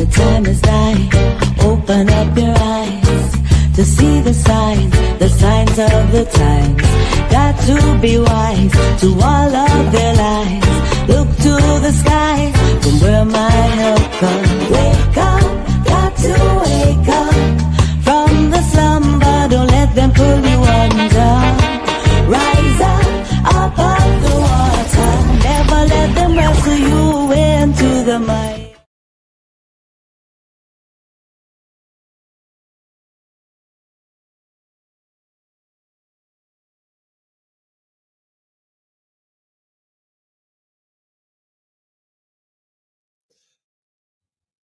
The time is nigh. Open up your eyes to see the signs of the times. Got to be wise to all of their lives. Look to the skies from where my help comes. Wake up, got to wake up from the slumber. Don't let them pull you under. Rise up above the water. Never let them wrestle you into the mud.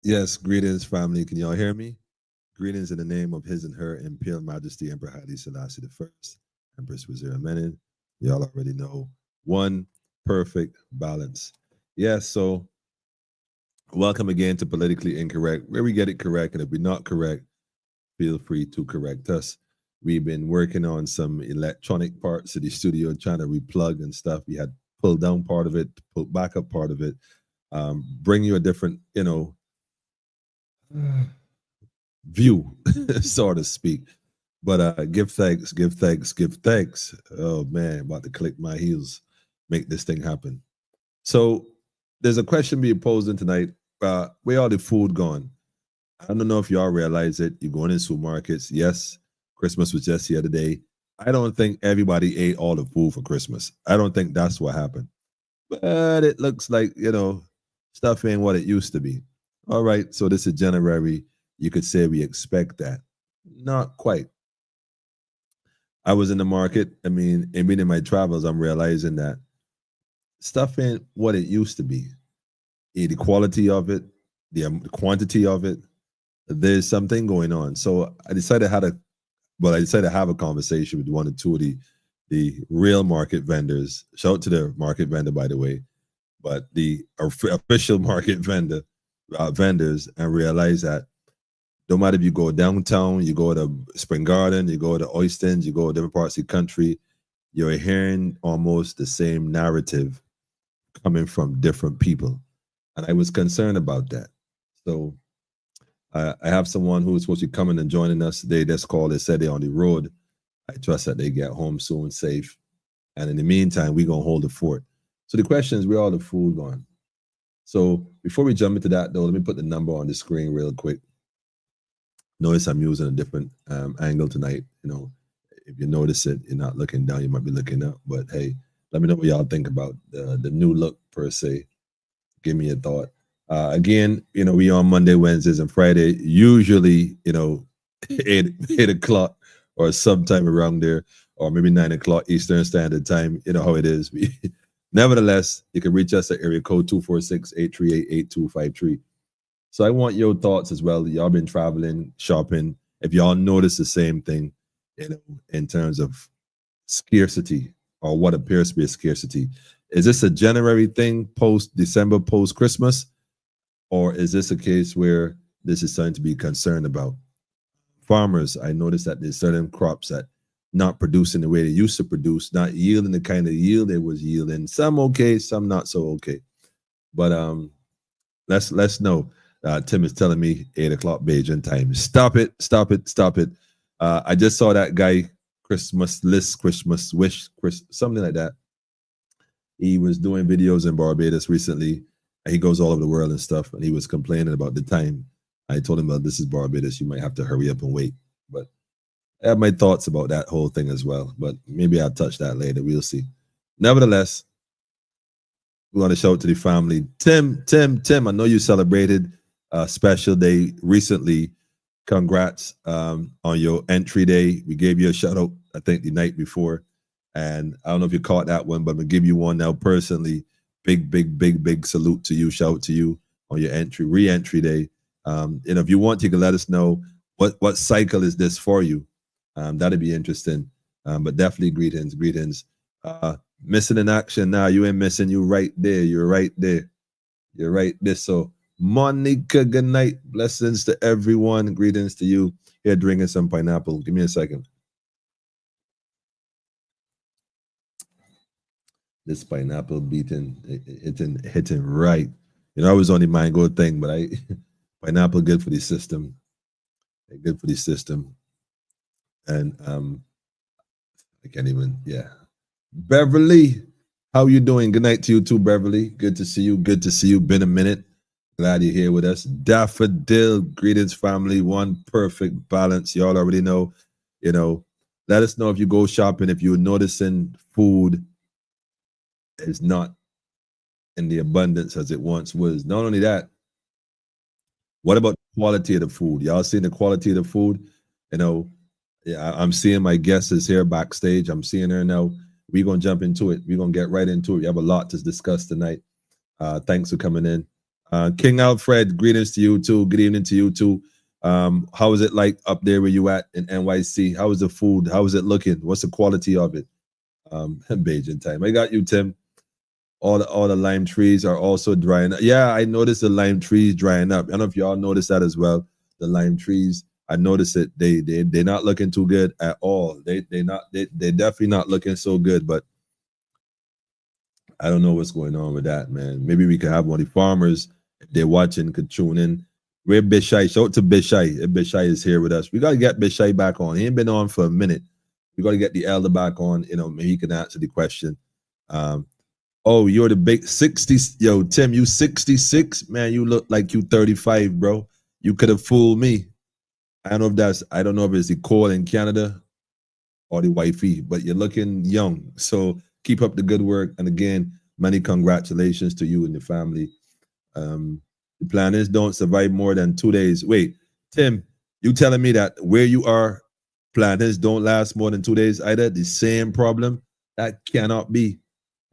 Yes, greetings, family. Can y'all hear me? Greetings in the name of His and Her Imperial Majesty Emperor Haile Selassie I, Empress Wazira Menin. Y'all already know. One perfect balance. Yes, so welcome again to Politically Incorrect, where we get it correct. And if we're not correct, feel free to correct us. We've been working on some electronic parts of the studio, trying to replug and stuff. We had pulled down part of it, pulled back up part of it, bring you a different, view, so to speak. But give thanks, give thanks, give thanks. Oh man, about to click my heels, make this thing happen. So there's a question being posed in tonight. Where all the food gone? I don't know if y'all realize it. You're going in supermarkets. Yes, Christmas was just the other day. I don't think everybody ate all the food for Christmas. I don't think that's what happened. But it looks like, stuff ain't what it used to be. All right, so this is January. You could say we expect that. Not quite. I was in the market. I mean, even in my travels, I'm realizing that stuff ain't what it used to be. The quality of it, the quantity of it, there's something going on. So I decided to have a conversation with one or two of the real market vendors. Shout out to the market vendor, by the way, but the official market vendors, and realize that no matter if you go downtown, you go to Spring Garden, you go to Oystons, you go to different parts of the country, you're hearing almost the same narrative coming from different people. And I was concerned about that. So I have someone who's supposed to be coming and joining us today. That's called, they said they're on the road. I trust that they get home soon, safe. And in the meantime, we're going to hold the fort. So the question is, where all the food gone? So before we jump into that, though, let me put the number on the screen real quick. Notice I'm using a different angle tonight. If you notice it, you're not looking down, you might be looking up. But hey, let me know what y'all think about the new look per se. Give me a thought. Again, we on Monday, Wednesdays, and Friday. Usually, 8 o'clock or sometime around there, or maybe 9 o'clock Eastern Standard Time. You know how it is. Nevertheless, you can reach us at area code 246-838-8253. So I want your thoughts as well. Y'all been traveling, shopping. If y'all notice the same thing, in terms of scarcity or what appears to be a scarcity. Is this a January thing, post-December, post-Christmas? Or is this a case where this is something to be concerned about? Farmers, I noticed that there's certain crops that not producing the way they used to produce, not yielding the kind of yield they was yielding. Some okay, some not so okay. But let's know. Tim is telling me 8 o'clock Beijing time. Stop it, stop it, stop it. I just saw that guy, Christmas list, Christmas wish, something like that. He was doing videos in Barbados recently. He goes all over the world and stuff, and he was complaining about the time. I told him, well, this is Barbados. You might have to hurry up and wait. But I have my thoughts about that whole thing as well. But maybe I'll touch that later. We'll see. Nevertheless, we want to shout out to the family. Tim, I know you celebrated a special day recently. Congrats on your entry day. We gave you a shout out, I think, the night before. And I don't know if you caught that one, but I'm going to give you one now personally. Big salute to you. Shout out to you on your re-entry day. If you want, you can let us know what cycle is this for you. That'd be interesting. But definitely greetings. Missing in action now. You ain't missing. You right there. You're right there. So Monica, good night. Blessings to everyone. Greetings to you. Here drinking some pineapple. Give me a second. This pineapple hitting right. I was on the mango thing, but Pineapple good for the system. Good for the system. And I can't even. Yeah. Beverly, how you doing? Good night to you too, Beverly. Good to see you. Good to see you. Been a minute. Glad you're here with us. Daffodil, greetings, family. One perfect balance. Y'all already know. You know, let us know if you go shopping, if you're noticing food is not in the abundance as it once was. Not only that, what about the quality of the food? Y'all seeing the quality of the food? You know, yeah, I'm seeing my guests is here backstage. I'm seeing her now. We're gonna jump into it. We're gonna get right into it. We have a lot to discuss tonight. Thanks for coming in. King Alfred, greetings to you too. Good evening to you too. How is it like up there where you at in NYC? How is the food? How is it looking? What's the quality of it? Beijing time. I got you, Tim. All the lime trees are also drying up. Yeah, I noticed the lime trees drying up. I don't know if y'all noticed that as well. The lime trees, I noticed it. They're not looking too good at all. They're definitely not looking so good. But I don't know what's going on with that, man. Maybe we could have one of the farmers, if they're watching, could tune in. We're Bishai. Shout out to Bishai. If Bishai is here with us, we gotta get Bishai back on. He ain't been on for a minute. We gotta get the elder back on. You know, maybe he can answer the question. Um, Oh, you're the big 60. Yo, Tim, you 66? Man, you look like you 35, bro. You could have fooled me. I don't know if it's the call in Canada or the wifey, but you're looking young. So keep up the good work. And again, many congratulations to you and the family. The plan is don't survive more than 2 days. Wait, Tim, you telling me that where you are, planners don't last more than 2 days either? The same problem? That cannot be.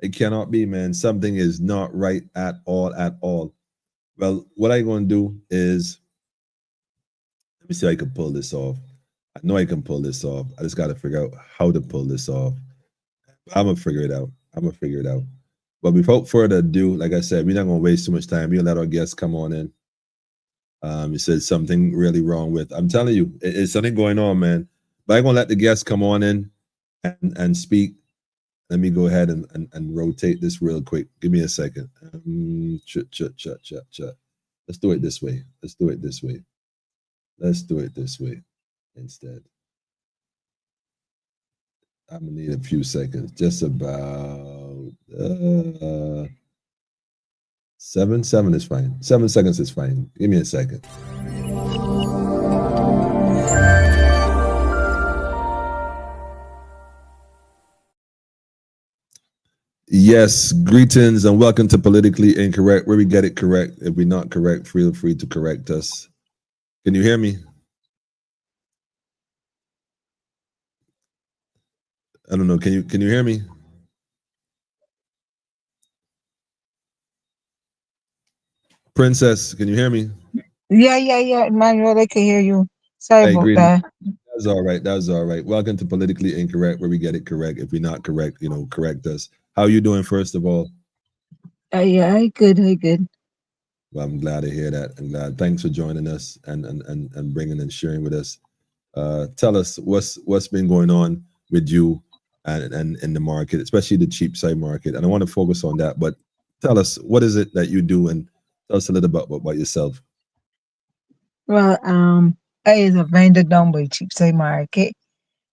It cannot be, man. Something is not right at all, at all. Well, what I'm going to do is, let me see if I can pull this off. I know I can pull this off. I just got to figure out how to pull this off. I'm going to figure it out. I'm going to figure it out. But without further ado, like I said, we're not going to waste too much time. We're going to let our guests come on in. He said something really wrong with. I'm telling you, it's something going on, man. But I'm going to let the guests come on in and speak. Let me go ahead and rotate this real quick. Give me a second. Let's do it this way. Let's do it this way. Let's do it this way instead. I'm gonna need a few seconds. Just about 7 is fine. 7 seconds is fine. Give me a second. Yes, greetings and welcome to Politically Incorrect, where we get it correct. If we're not correct, feel free to correct us. Can you hear me? I don't know. Can you hear me? Princess, can you hear me? Yeah, Emmanuel, I can hear you. Sorry Hey, about greetings. that. That's all right. That's all right. Welcome to Politically Incorrect, where we get it correct. If we're not correct, correct us. How you doing, first of all? Yeah, I good. Well, I'm glad to hear that. I'm glad. Thanks for joining us and bringing and sharing with us. Tell us what's been going on with you and in the market, especially the cheap side market. And I want to focus on that. But tell us, what is it that you do, and tell us a little bit about yourself. Well, I is a vendor down by Cheapside Market,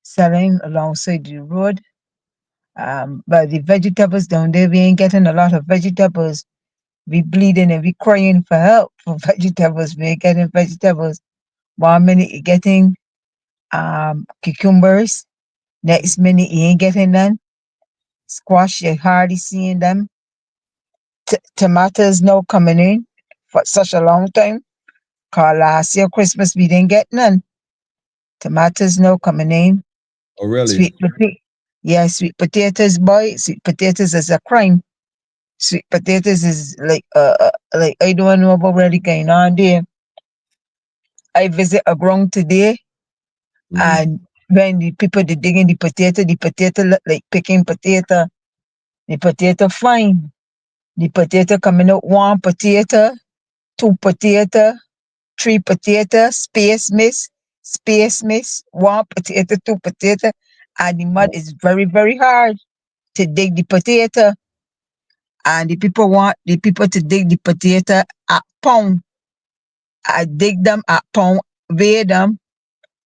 selling alongside the road. But the vegetables down there, we ain't getting a lot of vegetables. We bleeding and we crying for help for vegetables. We ain't getting vegetables. 1 minute you getting cucumbers, next minute you ain't getting none. Squash, you hardly seeing them. Tomatoes no coming in for such a long time. Cause last year Christmas we didn't get none. Tomatoes no coming in. Oh, really? Sweet potato, yeah, sweet potatoes, boy. Sweet potatoes is a crime. Sweet potatoes is like I don't know about really going on there. I visit a ground today, Mm-hmm. and when the people they digging the potato look like picking potato. The potato fine. The potato coming out one potato, two potato, three potato, space miss, one potato, two potato, and the mud is very, very hard to dig the potato. And the people want the people to dig the potato at pound. I dig them at pound, weigh them,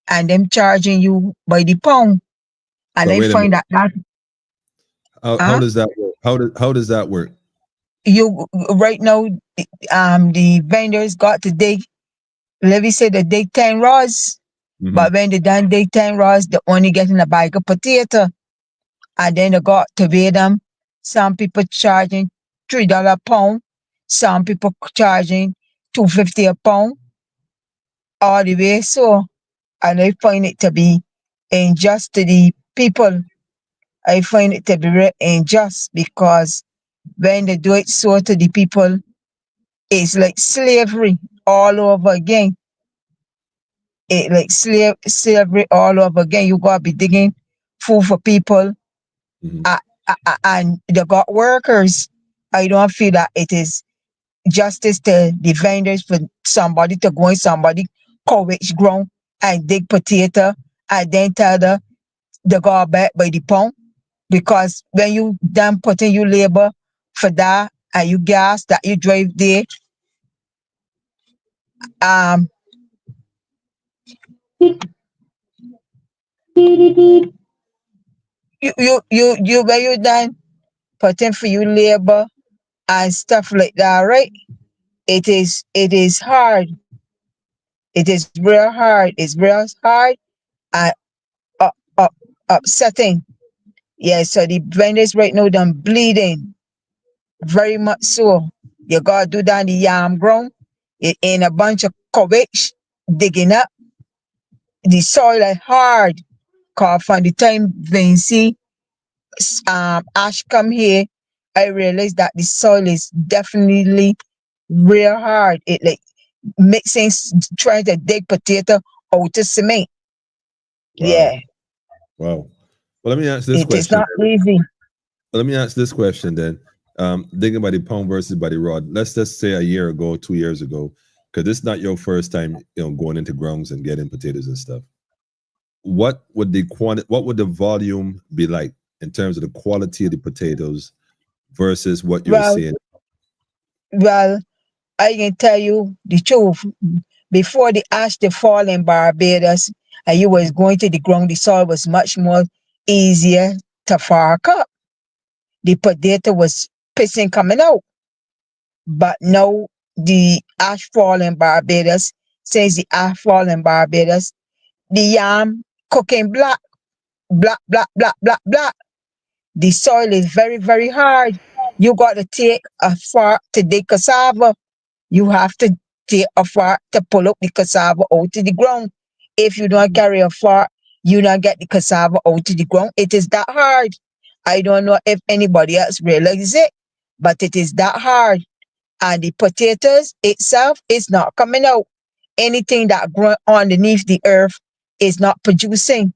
and them charging you by the pound. And But I wait a find minute. that How uh, does that work? How does that work? you right now, the vendors got to dig. Let me say they dig 10 rods, Hmm. but when they done dig 10 rods, they only getting a bag of potato, and then they got to weigh them. Some people charging $3 a pound, some people charging 250 a pound, all the way. So, and I find it to be unjust to the people. I find it to be unjust because when they do it so to the people, it's like slavery all over again. It like slavery all over again. You gotta be digging food for people, Hmm. and they got workers. I don't feel that it is justice to the vendors for somebody to go in somebody courage ground and dig potato and then tell they go back by the pound, because when you done putting you labor for that and you gas that you drive there, um you when you done putting for you labor and stuff like that, right? It is hard. It is real hard. It's real hard and up, up, upsetting. Yeah, so the vendors right now done bleeding very much so. You gotta do that in the yam ground. It ain't a bunch of courage digging up. The soil is hard. Cause from the time Vinci Ash come here, I realized that the soil is definitely real hard. It like mixing, trying to dig potato out of cement. Wow. Yeah, Wow. Well, let me ask this it is question. not easy. Let me ask this question then. Thinking about the pound versus by the rod. Let's just say a year ago, 2 years ago, because this is not your first time, going into grounds and getting potatoes and stuff. What would the quantity? What would the volume be like in terms of the quality of the potatoes versus what you're Well, seeing? well, I can tell you the truth. Before the ash they fall in Barbados and you was going to the ground, the soil was much more easier to fark up. The potato was pissing coming out. But now the ash fall in Barbados, since the ash fall in Barbados, the yam cooking black, black, black, black, black, black. The soil is very, very hard. You got to take a fork to dig cassava. You have to take a fork to pull up the cassava out to the ground. If you don't Mhm. carry a fork, you don't get the cassava out to the ground. It is that hard. I don't know if anybody else realizes it, but it is that hard. And the potatoes itself is not coming out. Anything that grow underneath the earth is not producing.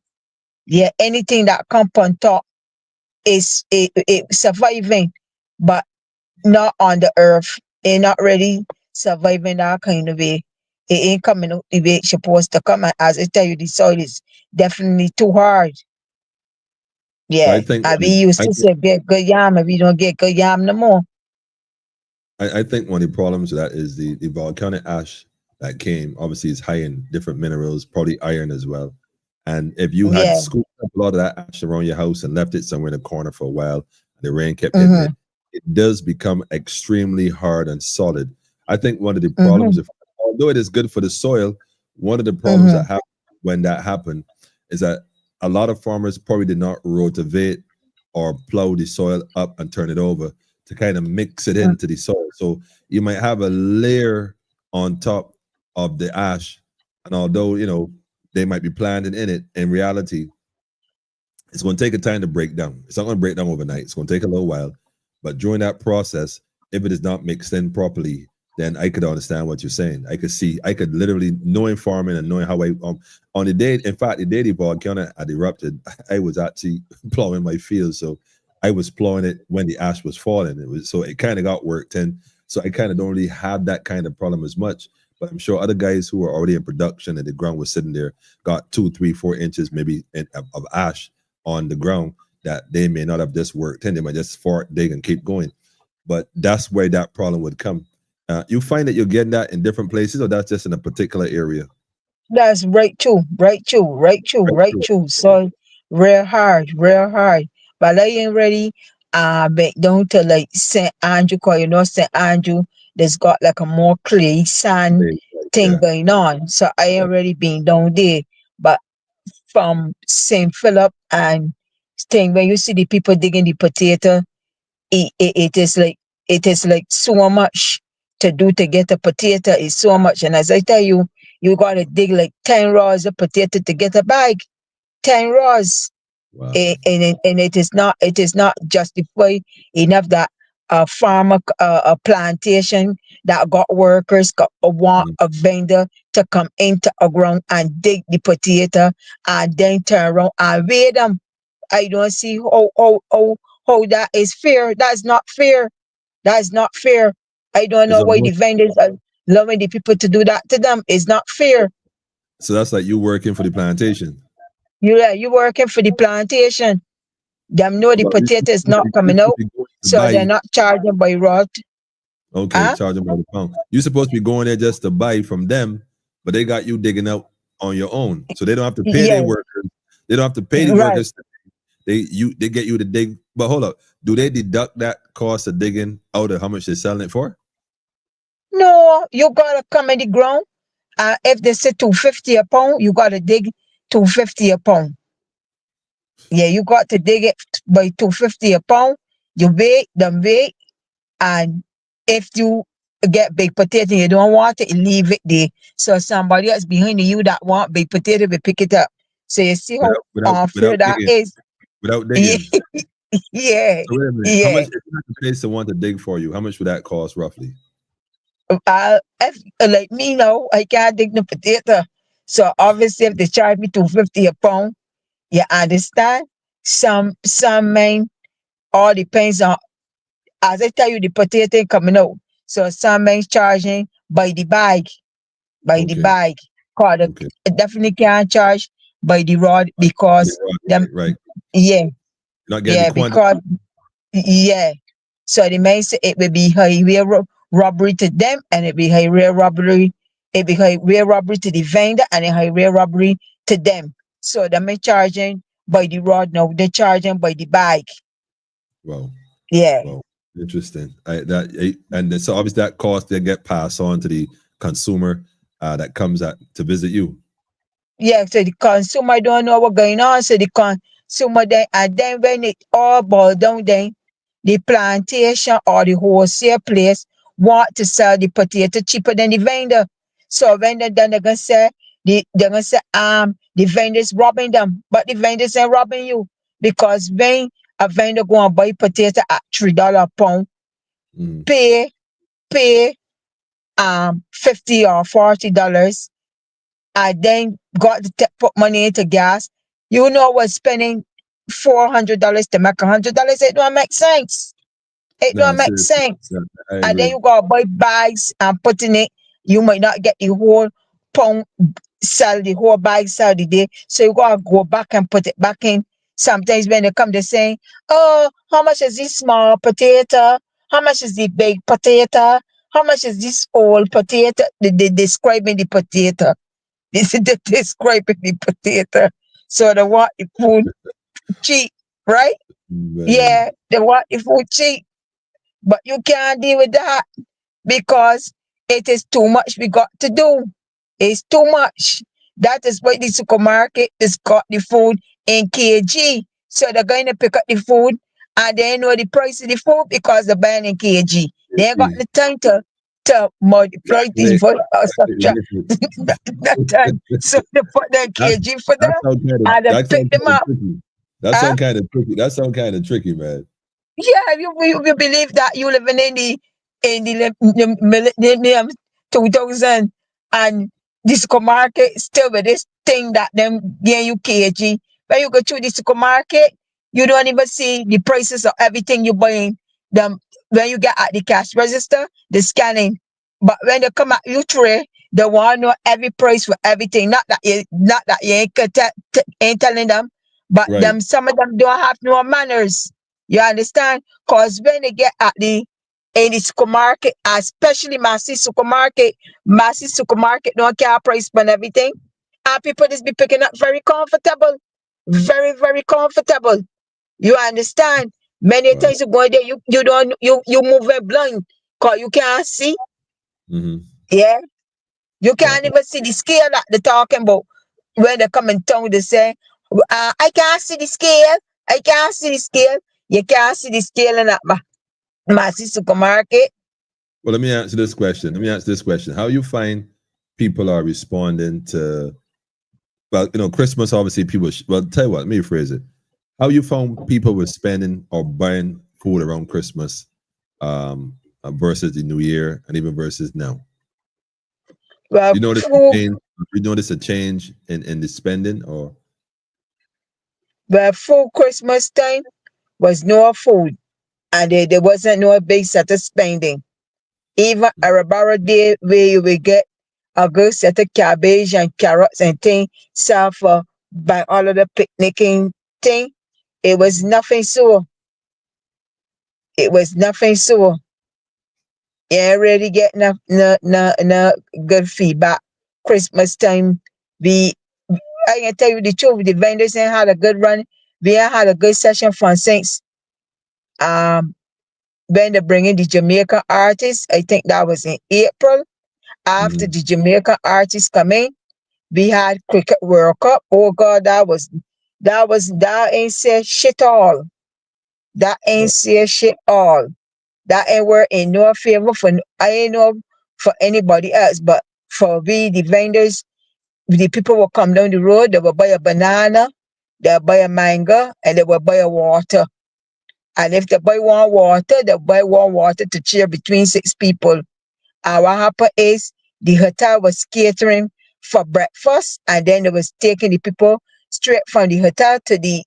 Yeah, anything that come on top is it surviving, but not on the earth. It not really surviving that kind of way. It ain't coming out the way it's supposed to come. And as I tell you, the soil is definitely too hard. So I Yeah. think And we one of used I to think say get good yam and we don't get good yam no more. I think one of the problems with that is the volcanic ash that came. Obviously, is high in different minerals, probably iron as well. And if you had Yeah. scooped up a lot of that ash around your house and left it somewhere in a corner for a while, and the rain kept hitting Mm-hmm. it, it does become extremely hard and solid. I think one of the problems, Mm-hmm. if although it is good for the soil, one of the problems Mm-hmm. that happened when that happened is that a lot of farmers probably did not rotivate or plow the soil up and turn it over to kind of mix it into the soil. So you might have a layer on top of the ash, and although they might be planted in it, in reality, it's going to take a time to break down. It's not going to break down overnight. It's going to take a little while, but during that process, if it is not mixed in properly, then I could understand what you're saying. I could literally knowing farming and knowing how I on the day, in fact, the day the volcano had erupted, I was actually plowing my field, so I was plowing it when the ash was falling. It was so it kind of got worked in, so I kind of don't really have that kind of problem as much. But I'm sure other guys who are already in production and the ground was sitting there got 2, 3, 4 inches maybe of ash on the ground that they may not have just worked in. They might just fart, dig, and keep going. But that's where that problem would come. You find that you're getting that in different places, or that's just in a particular area? That's right too, right too, right too, Right right through. too. So real hard, real hard. But I ain't ready back down to like St. Andrew, cause you know St. Andrew, there's got like a more clay sand thing Yeah. going on. So I Yeah. ain't really been down there. But from St. Philip and thing when you see the people digging the potato, it is like so much to do to get a potato is so much. And as I tell you, you gotta dig like 10 rows of potato to get a bag. 10 rows. Wow. And it is not justified enough that a farmer a plantation that got workers got a want Mhm. a vendor to come into a ground and dig the potato and then turn around and weigh them. I don't see how that is fair. That's not fair. That's not fair. I don't It's know why the almost vendors are allowing the people to do that to them. It's not fair. so that's like you working for the plantation. You working for the plantation. Them know the But potato is you not coming supposed out, to be going to so they're buy. not charging by rot. Okay, Huh? charge them by the pound. You're supposed to be going there just to buy from them, but they got you digging out on your own, so they don't have to pay their Yeah, workers. They don't have to pay the right. workers. They get you to dig. But hold up, do they deduct that cost of digging out of how much they're selling it for? No, you gotta come in the ground. If they say 250 a pound, you gotta dig 250 a pound. Yeah, you got to dig it by 250 a pound. You wait, then wait, and if you get big potato, you don't want it, you leave it there. So somebody else behind you that want big potato will pick it up. So you see how unfair Without that digging, is. without Yeah, digging. yeah, So wait a minute. How much yeah. if you had to pay someone to dig for you? How much would that cost roughly? If, like me now, I can't dig the potato. So obviously, if they charge me 250 a pound, you understand? Some men all depends on, as I tell you, the potato ain't coming out. So some men charging by the Okay, bag. Cause okay. they definitely can't charge by the rod because them, Right, right. yeah, You're not getting the yeah, quantity. because yeah. So the man say it will be highway robbery to them, and it be highway robbery. It be highway robbery to the vendor, and a highway robbery to them. So them ain't charging by the rod now. They're charging by the bag. Wow. Yeah. Wow. Interesting. And then, so obviously that cost they get passed on to the consumer that comes at to visit you. Yeah, so the consumer don't know what going on. So the consumer then, and then when it all boils down, then the plantation or the wholesale place want to sell the potato cheaper than the vendor. So vendor then they're gonna say the vendor's robbing them, but the vendors ain't robbing you because when a vendor go and buy potato at $3 a pound, Mm. pay pay $50 or $40 I then got to put money into gas. You know what? Spending $400 to make $100, it don't make sense. It No, don't make seriously. sense. Yeah, I And then agree. you gotta buy bags and put in it. You might not get the whole pound sell the whole bag sell the day. So you gotta go back and put it back in. Sometimes when they come, they say, "Oh, how much is this small potato? How much is the big potato? How much is this old potato?" They describing the potato. This is the describing the potato. So they want the food cheap, right? Man. Yeah, they want the food cheap. But you can't deal with that because it is too much we got to do. It's too much. That is why the supermarket is got the food in kg. So they're going to pick up the food and they know the price of the food because they're buying in kg. They ain't got Yeah. the time to multiply things Calculate, for subtract calculate that time. So they put their That kg for that them sounds kind of and they pick them up. tricky. That Huh? sound kind of tricky. That sound kind of tricky, man. Yeah, you believe that you living in the millennium 2000 and the supermarket still with this thing that them give you kg. When you go through the supermarket, you don't even see the prices of everything you buying. Them when you get at the cash register, the scanning. But when they come at you tray, they want to know every price for everything. Not that you ain't telling them, but Right. them some of them don't have no manners. You understand? Cause when they get at in the supermarket, especially massive supermarket. Massive supermarket don't care price on everything. And people just be picking up very comfortable. Very, very comfortable. You understand? Many Right. times you go there, you moving blind because you can't see. Mm-hmm. Yeah. You Right. can't even see the scale that they're talking about. When they come in town, they say, I can't see the scale. I can't see the scale. You can't see the scale in that massive supermarket. Well, let me answer this question. Let me answer this question. How you find people are responding to, well, Christmas, obviously people, well, tell you what, let me rephrase it. How you found people were spending or buying food around Christmas versus the New Year and even versus now? Well, You notice a food, change? You notice a change in the spending or? well, full Christmas time was no food, and there wasn't no big set of spending. Even a barrel day where you will get a good set of cabbage and carrots and things, so for by all of the picnicking thing, it was nothing so. It was nothing so. You ain't really get no good feedback. Christmas time, we I can tell you the truth, the vendors ain't had a good run. We ain't had a good session from since when they bring in the Jamaican artists. I think that was in April. After Mhm. the Jamaican artists come in, we had Cricket World Cup. Oh God, that ain't say shit all. That ain't Right. say shit all. That ain't work in no favor for I ain't know for anybody else, but for we the vendors, the people will come down the road, they will buy a banana, they'll buy a mango, and they will buy a water. And if they buy one water, they buy one water to share between 6 people. And what happened is the hotel was catering for breakfast, and then they was taking the people straight from the hotel to the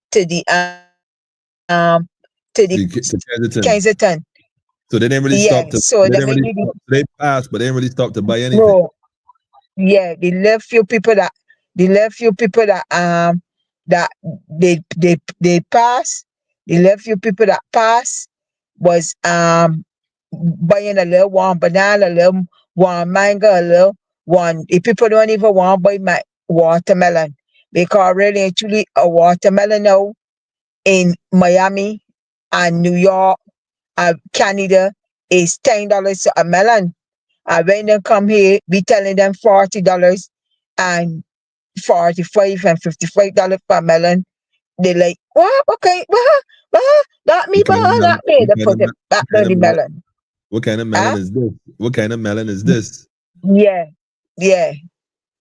To Kensington. Kensington. So they didn't really Yeah. stop to. So They they didn't make really you stop. They passed, but they didn't really stop to buy anything. no. Yeah, the left few people that they pass. The left few people that pass was buying a little one banana, a little one mango, a little one. The people don't even want to buy my watermelon because really and truly a watermelon now in Miami and New York and Canada is $10 a melon. And when they come here, we telling them $40 and 45 and $55 per melon. They like, what? Okay, what? Not me, What kind of not melon? me. They put it back What kind on of the melon? melon. What kind of melon Huh? is this? What kind of melon is this? Yeah, yeah.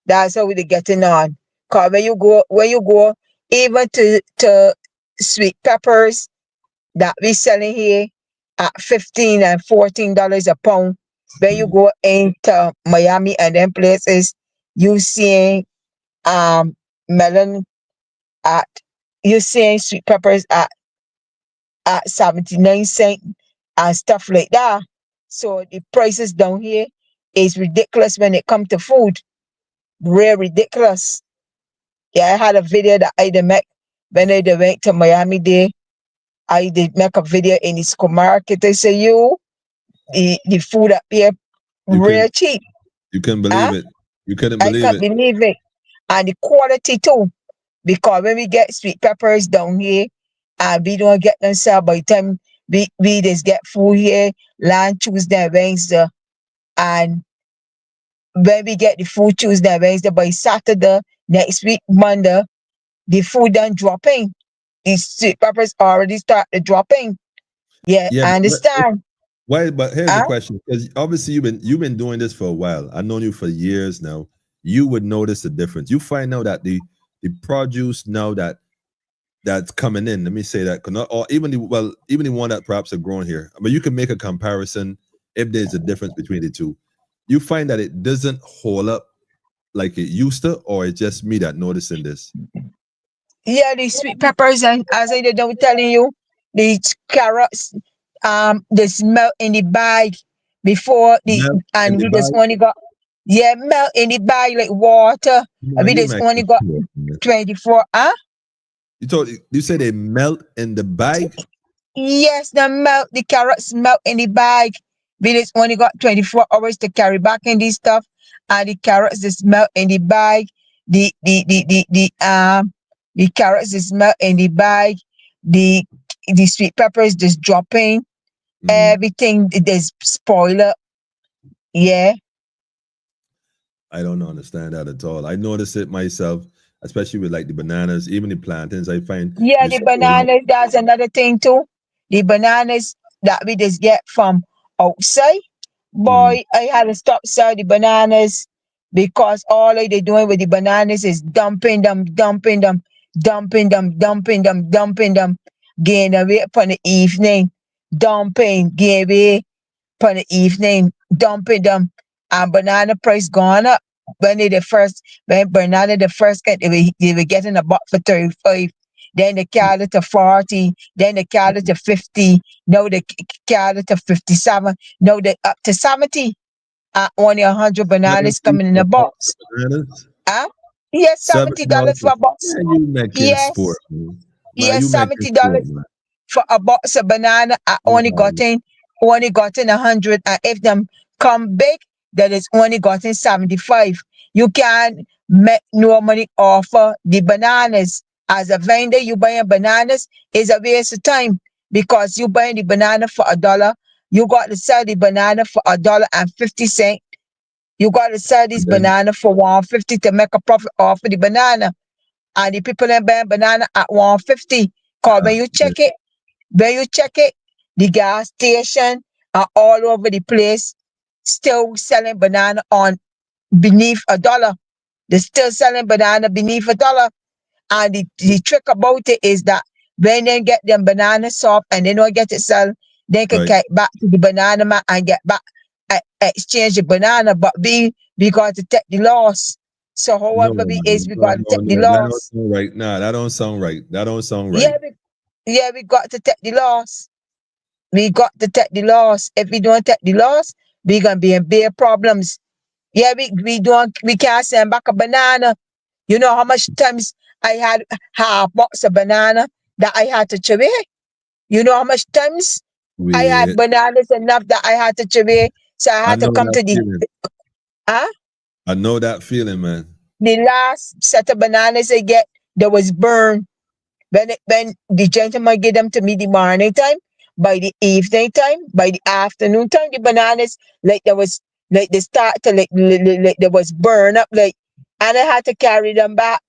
That's how we getting on. Cause when you go, even to sweet peppers that we selling here at $15 and $14 a pound. When you Mhm. go into Miami and them places, you seeing um melon at you seeing sweet peppers at 79 cents and stuff like that. So the prices down here is ridiculous when it comes to food. Real ridiculous. Yeah, I had a video that I did make when I did went to Miami Day. I did make a video in the supermarket. I say you the food up here You real couldn't. cheap. You couldn't believe Huh? it. You couldn't I believe can't it. believe it. And the quality too. Because when we get sweet peppers down here, and we don't get them sell by the time we just get food here, land Tuesday, Wednesday, and when we get the food Tuesday, Wednesday, by Saturday, next week, Monday, the food done dropping. The sweet peppers already start to dropping. Yeah, Yeah, I but understand. why? But here's the Huh? question: because obviously you've been doing this for a while. I've known you for years now. You would notice the difference. You find out that the produce now that's coming in. Let me say that, or even the one that perhaps are grown here. I mean, you can make a comparison if there's a difference between the two. You find that it doesn't hold up like it used to, or it's just me that noticing this. Yeah, the sweet peppers and as I did, I was telling you, the carrots, they smell in the bag before the Melt in and the we just bag. only got yeah, melt in the bag like water. And Man, we you just make only it got sure, man. 24. Huh? You say they melt in the bag. Yes, the carrots melt in the bag. Village only got 24 hours to carry back in this stuff, and the carrots is melt in the bag. The carrots is melt in the bag. The the sweet peppers just dropping. Mhm. Everything is spoiler. Yeah. I don't understand that at all. I notice it myself, especially with like the bananas, even the plantains. I find Yeah, you the store them up. bananas, that's another thing too. The bananas that we just get from outside. Mhm. Boy, I had to stop selling the bananas because all they doing with the bananas is dumping them, dumping them, dumping them, dumping them, dumping them, getting away upon the evening, dumping, getting away upon the evening, dumping them, and banana price gone up. When banana the first get, they were getting a buck for 35. Then they carried it to 40. Then they carried it to 50. Now they carried it to 57. Now they up to 70. Only 100 bananas 70 coming in for a a box of box. bananas. Huh? Yes, $70 $70 for for a box. man, you making sport, Yes. man. Man, Yes, you making $70 sport, man. for a box of banana. I Wow. only gotten 100, and if them come big, then it's only gotten 75. You can't make no money off of the bananas. As a vendor, you buying bananas is a waste of time because you buying the banana for $1. You got to sell the banana for $1.50. You got to sell this And then banana for 150 to make a profit off of the banana. And the people that buy banana at 150. Cause uh, when you check it, the gas station are all over the place still selling banana on beneath $1. They're still selling banana beneath $1. And the trick about it is that when they get them banana soft and they don't get it sell, they can right. get back to the banana man and get back exchange the banana. But we got to take the loss. So No, however we is, man. we No, got to no, take the no. That don't loss. sound right. Nah, that don't sound right. That don't sound right. Yeah, we got to take the loss. We got to take the loss. If we don't take the loss, we gonna be in big problems. Yeah, we can't send back a banana. You know how much times I had half box of banana that I had to throw away? You know how much times I had We bananas enough that I had to throw away? So I I had to know come that to feeling. huh? I know that feeling, man. The last set of bananas I get that was burned. When the gentleman gave them to me the morning time, by the evening time, by the afternoon time, the bananas like there was like they start to like there was burn up like, and I had to carry them back.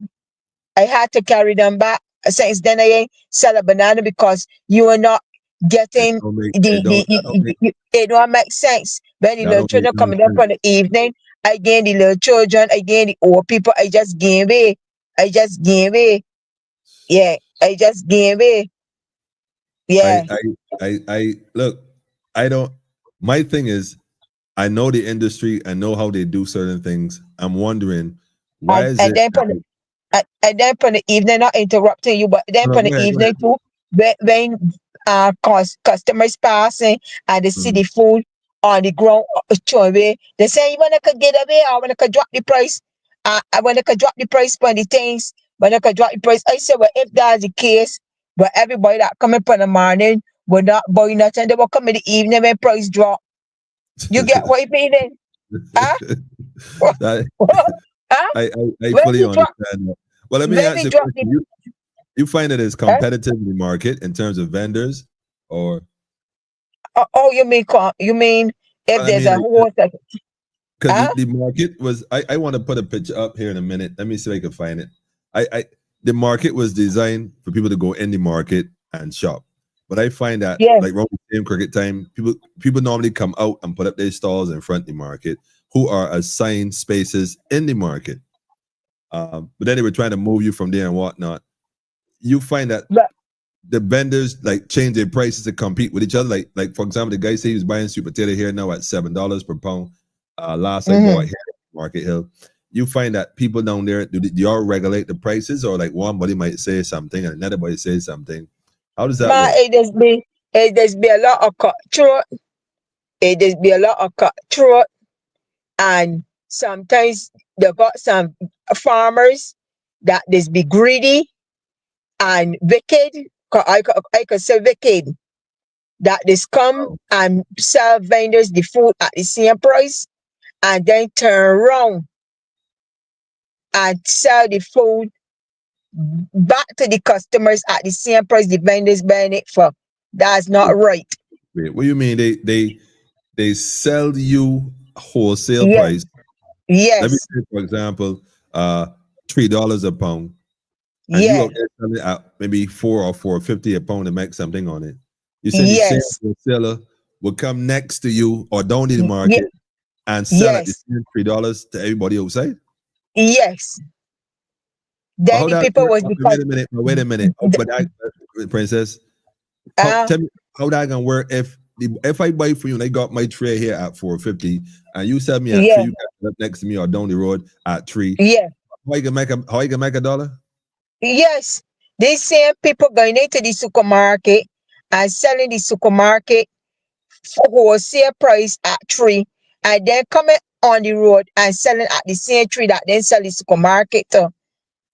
I had to carry them back. Since then I ain't sell a banana because you are not It getting don't make it don't make sense. When the that little don't make children no coming up sense. on the evening, I gain the little children, I gain the old people, I just gain away. I just gain away. Yeah, I just gain away. I Yeah. I I look, I don't my thing is I know the industry, I know how they do certain things. I'm wondering why and is and it then for the, and then for the evening, not interrupting you, but then no, for go the ahead, go ahead. evening too, when customers passing and they see the Mhm. food on the ground throw away, they say when I could get away or when I could drop the price, when I could drop the price for the things, when I could drop the price. I say, well, if that's the case, but everybody that come up in the morning will not buy nothing, they will come in the evening when price drop. You get what I mean? Huh? That Huh? I When fully we drop, understand that. Well, let me when ask we you a drop the, question. You find it as huh? competitive in the market in terms of vendors, or Oh, you mean if I there's mean, a like, horse that, because huh? the market was I want to put a picture up here in a minute. Let me see if I can find it. I the market was designed for people to go in the market and shop. But I find that Yeah, like around the same cricket time, people normally come out and put up their stalls in front of the market who are assigned spaces in the market. But then they were trying to move you from there and whatnot. You find that but the vendors like change their prices to compete with each other. Like for example, the guy said he was buying sweet potato here now at $7 per pound. Last I bought hmm here at Market Hill. You find that people down there do y'all regulate the prices, or like one body might say something and another body says something? How does that ma, work? it just be a lot of cutthroat. It just be a lot of cutthroat, and sometimes they got some farmers that just be greedy and wicked. I could say wicked. that they come Oh, and sell vendors the food at the same price and then turn around and sell the food back to the customers at the same price the vendors buying it for. That's not right. wait, what do you mean? They sell you wholesale Yes, price. Let me yes, say, for example, $3 a pound, and you yeah, out there selling it at maybe 4 or 4.50 a pound to make something on it. You saying the same yes, wholesaler will come next to you or down in the yeah, market and sell at the yes, same $3 to everybody outside? yes. But Then how the that people work? was Okay, because wait a minute. Wait a minute. Oh, but I, Princess, uh tell me how that gonna work if I buy for you and I got my tray here at 4.50 and you sell me at three, yeah, you got it up next to me or down the road at three. yeah, How you can make a dollar? yes. These same people going into the supermarket and selling the supermarket for wholesale price at three, and then coming on the road and selling at the same tree that then sell the supermarket to.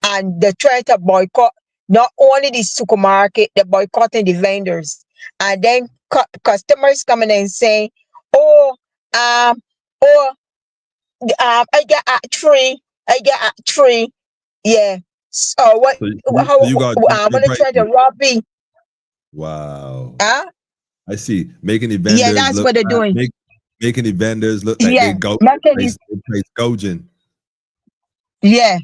And they try to boycott not only the supermarket, they're boycotting the vendors. And then customers coming and saying, oh, um, oh, I get at three, I get at three. Yeah. So what? So How? you got I'm the gonna try to prices. rob me. Wow. Huh? I see. Making the Yeah, vendors that's look what they're bad, doing. making the vendors look like Yeah, making this. they price gouging. Yeah.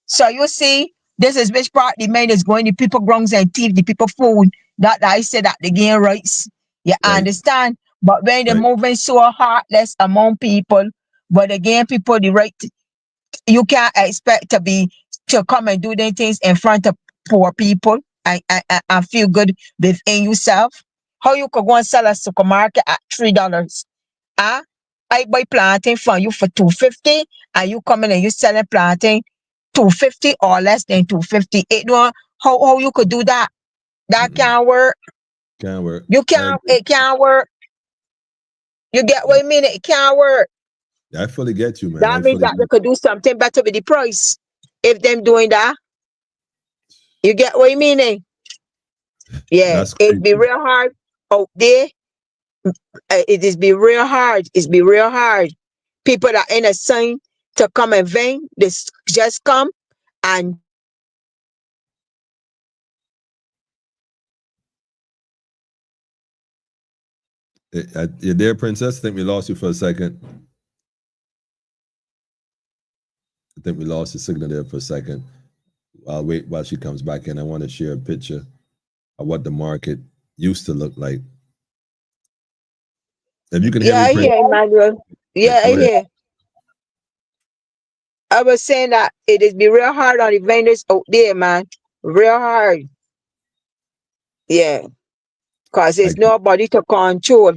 So you see, this is which part the man is going, the people grounds and thief the people food. That I said that the gain rights. You Right, understand? But when they're right. moving so heartless among people, but again, people the right you can't expect to come and do them things in front of poor people and feel good within yourself. How you could go and sell a supermarket at $3? Ah, I buy plantain from you for 250 and you come in and you selling plantain 250 or less than 250. It don't how you could do that. That Mm-mm. can't work. Can't work. You I can't agree. it can't work. You get Yeah. what I mean? It can't work. I fully get you, man. That I means fully that they get could do something better with the price. If them doing that. You get what I mean? Eh? Yeah. that's It be crazy. real hard out there. It is be real hard. It's be real hard. People that ain't a sign to come and vent, this just come and You're there, Princess. I think we lost you for a second. I think we lost the signal there for a second. I'll wait while she comes back in. I want to share a picture of what the market used to look like. If you can hear yeah, me, I Prince, hear Emmanuel. Yeah, I go ahead. hear. I was saying that it is be real hard on the vendors out there, man. Real hard. Yeah. Cause I there's nobody to control.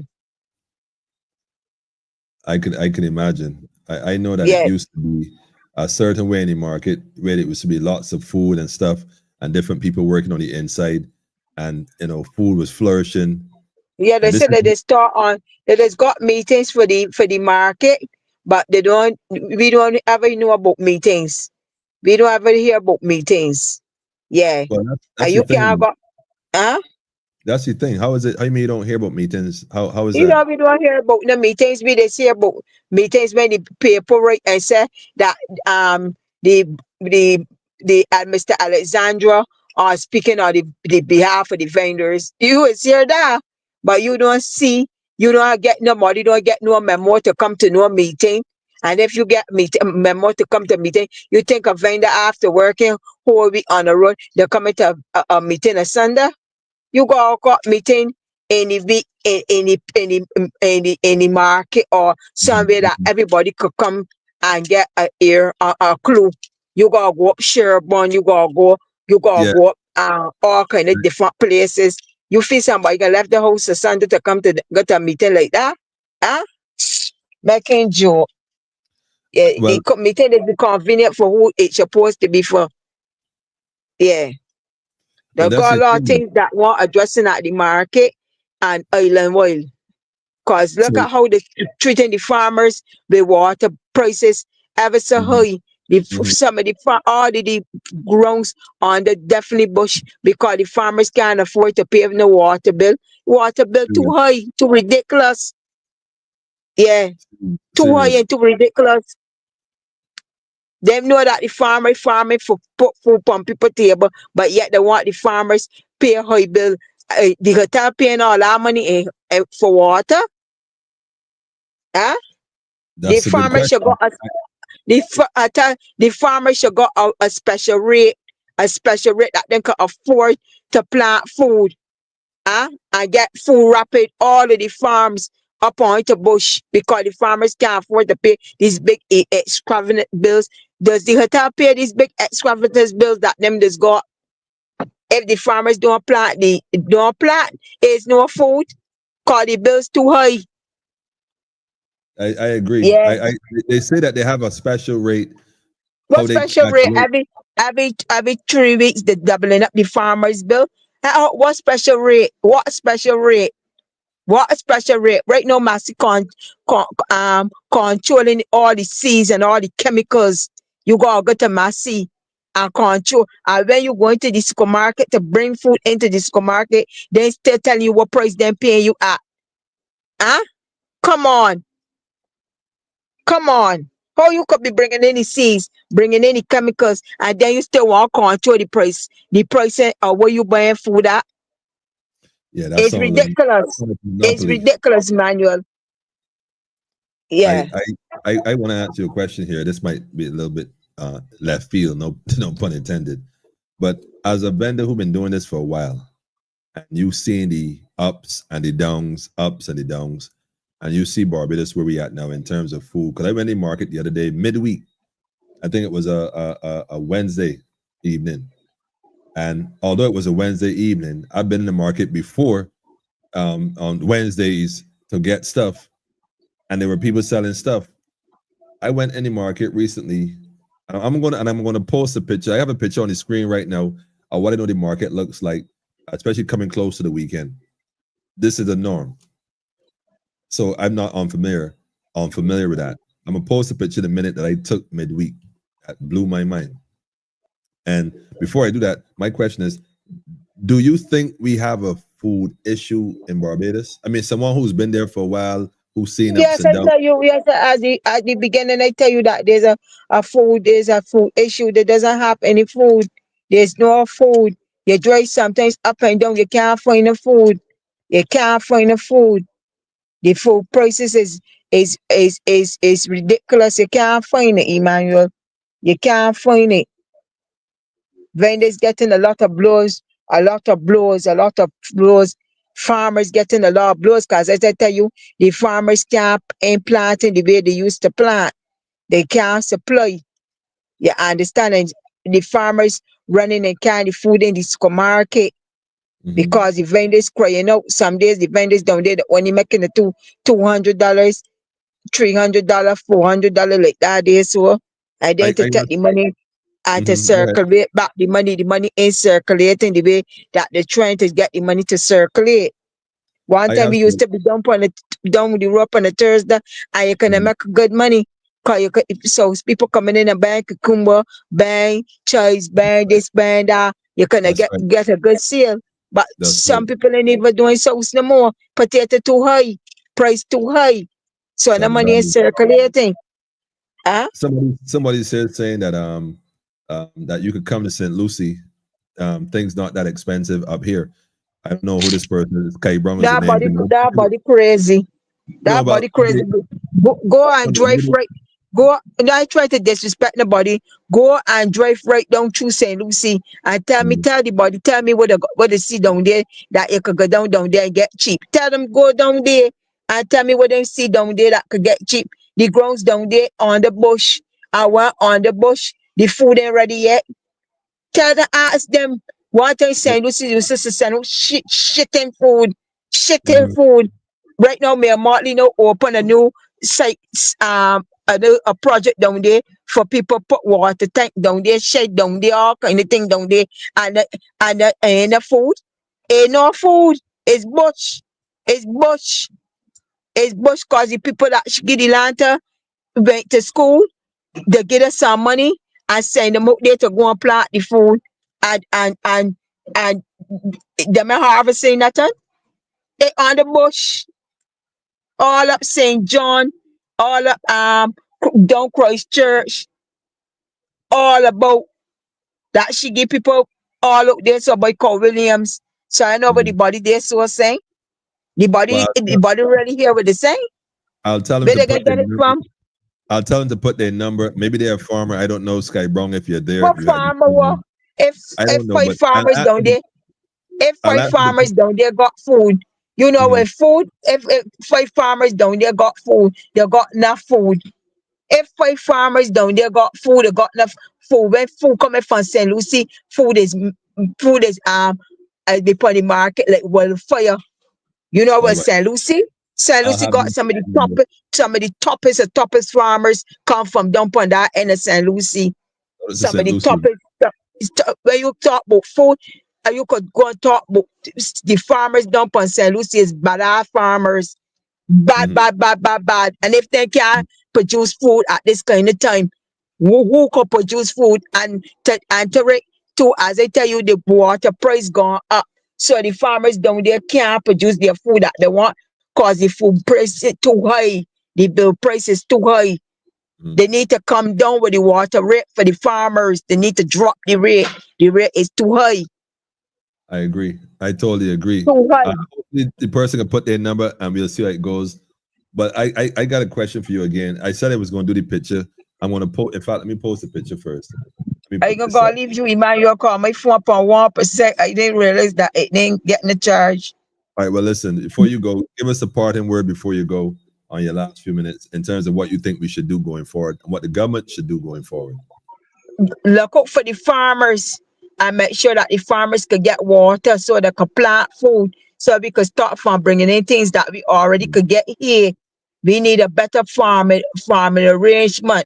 I can imagine. I know that it Yeah. used to be a certain way in the market where it was to be lots of food and stuff and different people working on the inside and food was flourishing. Yeah, they And this said is that they start on that there's got meetings for the market, but they don't we don't ever know about meetings. We don't ever hear about meetings. Yeah. well And that's the you can't thing. go huh? That's the thing. How is it how you mean you don't hear about meetings? How is You that? know, we don't hear about the meetings. We just hear about meetings when the people write and say that the the Mr. Alexandra are speaking on the behalf of the vendors. You will hear that, but you don't see. You don't get no money. You don't get no memo to come to no meeting. And if you get memo to come to meeting, you think a vendor after working whole week on the road, they're coming to a meeting a Sunday. You go got meeting in the in the market or somewhere that Mhm. everybody could come and get a clue. You gotta go up Sherborne, you gotta Yeah, go up all kind of different places. You feel somebody can left the house or Sunday to come to go to a meeting like that? Huh? Making joke. Yeah, well, the meeting is convenient for who it's supposed to be for. Yeah. well, They that's got a the lot of thing. things that want addressing at the market and island oil. Cause look So at how they treating the farmers with water prices ever so mhm, high. Some of all the grounds on the definitely bush because the farmers can't afford to pay no water bill. Water bill too Serious. high, too ridiculous. Yeah, too high Serious. and too ridiculous. Them know that the farmer farming for put food on people table, but yet they want the farmers pay high bill. The hotel paying all our money for water. Huh? The That's a good farmer should question. go. The farmer should go a special rate, that they can afford to plant food. And get food rapid all of the farms up on the bush because the farmers can't afford to pay these big extravagant bills. Does the hotel pay these big extravagant bills that them just got? If the farmers don't plant, there's no food because the bills too high. I agree. Yeah. They say that they have a special rate. What How they special rate calculate? every 3 weeks they doubling up the farmers bill? What special rate? What special rate? What a special rate. Right now, Massey controlling all the seeds and all the chemicals. You gotta go to Massey and control. And when you go into the supermarket to bring food into the supermarket, they still telling you what price they're paying you at. Huh? Come on. Come on. How you could be bringing any seeds, bringing any chemicals, and then you still want to control the price of where you buying food at? Yeah, that It's sounds like ridiculous. It's monopoly. ridiculous, Manuel. I Yeah. I want to ask you a question here. This might be a little bit left field, no no pun intended. But as a vendor who's been doing this for a while, and you've seen the ups and the downs, and you see Barbados where we at now in terms of food. Because I went in the market the other day, midweek. I think it was a Wednesday evening, and although it was a Wednesday evening, I've been in the market before on Wednesdays to get stuff, and there were people selling stuff. I went in the market recently. I'm gonna post a picture. I have a picture on the screen right now of what I know the market looks like, especially coming close to the weekend. This is the norm. So I'm not unfamiliar with that. I'm gonna post a picture the minute that I took midweek. That blew my mind. And before I do that, my question is, do you think we have a food issue in Barbados? I mean, someone who's been there for a while, who's seen ups Yes, and I downs. tell you, yes, at the beginning, I tell you that there's a food issue. There doesn't have any food. There's no food. You drive sometimes up and down, you can't find the food. You can't find the food. The food prices is ridiculous. You can't find it, Emmanuel. You can't find it. Vendors getting a lot of blows, a lot of blows, a lot of blows. Farmers getting a lot of blows because, as I tell you, the farmers can't ain't planting the way they used to plant. They can't supply. You understand? And the farmers running and carrying the food in the supermarket Mhm. because the vendors crying out. Some days the vendors down there only making the $200, $300, $400 like that. They so and then to I take the money and to Go ahead. circulate back the money ain't circulating the way that they're trying to get the money to circulate. One I time we asked used you. to be down with the rope on a Thursday and you can Mhm. make good money. Cause you could, so people coming in and buying cucumber, buying chives, buying this, buying that. You can That's right. get a good sale. But That's right. some people ain't even doing so no more. Potato too high, price too high. So the Shut it money is down. circulating. Huh? Somebody said saying that you could come to St. Lucie. Things not that expensive up here. I don't know who this person is. Kai Brown is the name. That body crazy. No, That but body crazy. Go and drive maybe, right. Go. I try to disrespect nobody. Go and drive right down through St. Lucie and tell the body, tell me what they see down there that you could go down there and get cheap. Tell them go down there and tell me what they see down there that could get cheap. The grounds down there on the bush. I want on the bush. The food ain't ready yet. Tell them, ask them what they saying. This is your sister saying shitting food, shitting Mhm. food. Right now, me and Martley now open a new site, a project down there for people put water tank down there, shed down there, all kind of thing down there, and ain't no food, ain't no food. It's bush, it's bush, it's bush. Cause the people that give the lantern went to school, they get us some money and send them out there to go and plant the food and them ain't harvesting nothing. They on the bush, all up St. John, all up down Christchurch, all about that she give people all out there so by Cole Williams. So I know what the body there so saying. The Well, body really hear what they saying. I'll tell them Where to they put get their it from? I'll tell them to put their number. Maybe they're a farmer. I don't know, Sky Brown, if you're there. What You had farmer what? If I if don't know, five but farmers down there, if I'll five ask them to farmers put, down there got food, you know mhm, with food, if five farmers down there got food, they got enough food. If five farmers down there got food, they got enough food. When food coming from St. Lucie, food is be on the market like wildfire. You know all what right. St. Lucie? St. I'll Lucie have got them. some of the toppest farmers come from down on that end of St. Lucie. Go to Some of St. the Lucie. topics when you talk about food, and you could go and talk about the farmers dump on St. Lucie is bad farmers. Bad, Mhm, bad, bad, bad, bad. And if they can't produce food at this kind of time, who could produce food to as I tell you, the water price gone up. So the farmers down there can't produce their food that they want because the food price is too high. The bill price is too high. mhm. They need to come down with the water rate for the farmers. They need to drop the rate. The rate is too high. I agree. I totally agree. Too high. Hopefully the person can put their number and we'll see how it goes. But I got a question for you again. I said I was going to do the picture. I'm going to post. In fact, let me post the picture first. Let me I put gonna this go up. leave you, Emmanuel. Call my phone up on 1%. I didn't realize that it didn't get the charge. All right. Well, listen, before you go, give us a parting word before you go on your last few minutes in terms of what you think we should do going forward and what the government should do going forward. Look out for the farmers and make sure that the farmers could get water so they could plant food. So we could start from bringing in things that we already could get here. We need a better farming arrangement.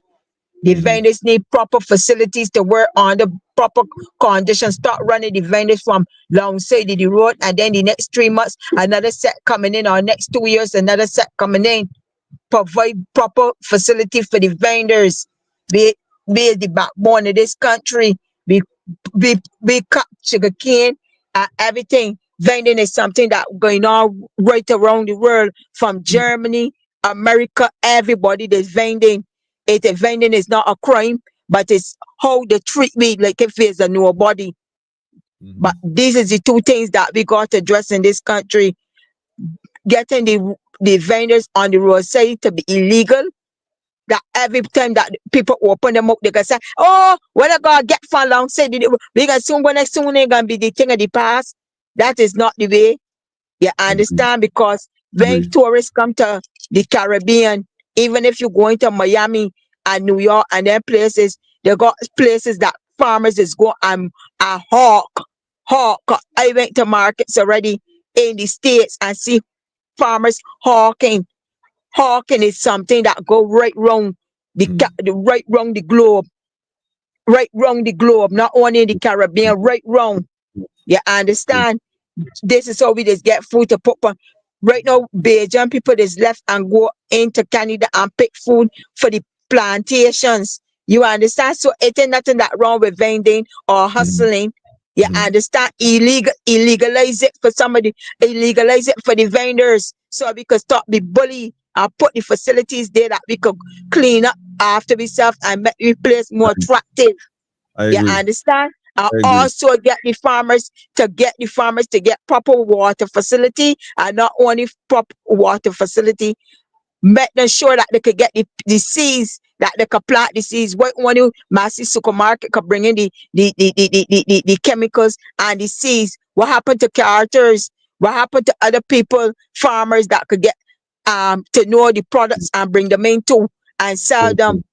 The Mhm, vendors need proper facilities to work on the proper conditions. Start running the vendors from long side of the road, and then the next 3 months, another set coming in, or next 2 years, another set coming in. Provide proper facility for the vendors. Be be the backbone of this country. Be be cut sugar cane and everything. Vending is something that going on right around the world, from mhm, Germany, America, everybody that's vending. Vending is not a crime, but it's how they treat me like if it's a nobody. But mhm, these is the two things that we got to address in this country. Getting the vendors on the roadside to be illegal, that every time that people open them up, they can say, "Oh, what I gotta get for long? Say we can soon ain't gonna be the thing of the past." That is not the way. You agree. understand? Because when Agree. tourists come to the Caribbean, even if you're going to Miami and New York and their places, they got places that farmers is go and hawk. I went to markets already in the States and see farmers hawking. Hawking is something that go right round Mhm, the right round the globe, right round the globe, not only in the Caribbean, right round. You understand? This is how we just get food to put on. Right now, Bajan people is left and go into Canada and pick food for the plantations. You understand? So it ain't nothing that wrong with vending or mhm, hustling. You mhm. understand? Illegalize it for somebody, illegalize it for the vendors. So we could stop the bully and put the facilities there that we could clean up after ourselves and make the place more attractive. I You agree. understand? And I agree. also get the farmers to get proper water facility, and not only proper water facility, make them sure that they could get the seeds, that they could plant the seeds. What one you massive supermarket could bring in the chemicals and the seeds. What happened to characters? What happened to other people, farmers that could get to know the products and bring them in too and sell So them? true.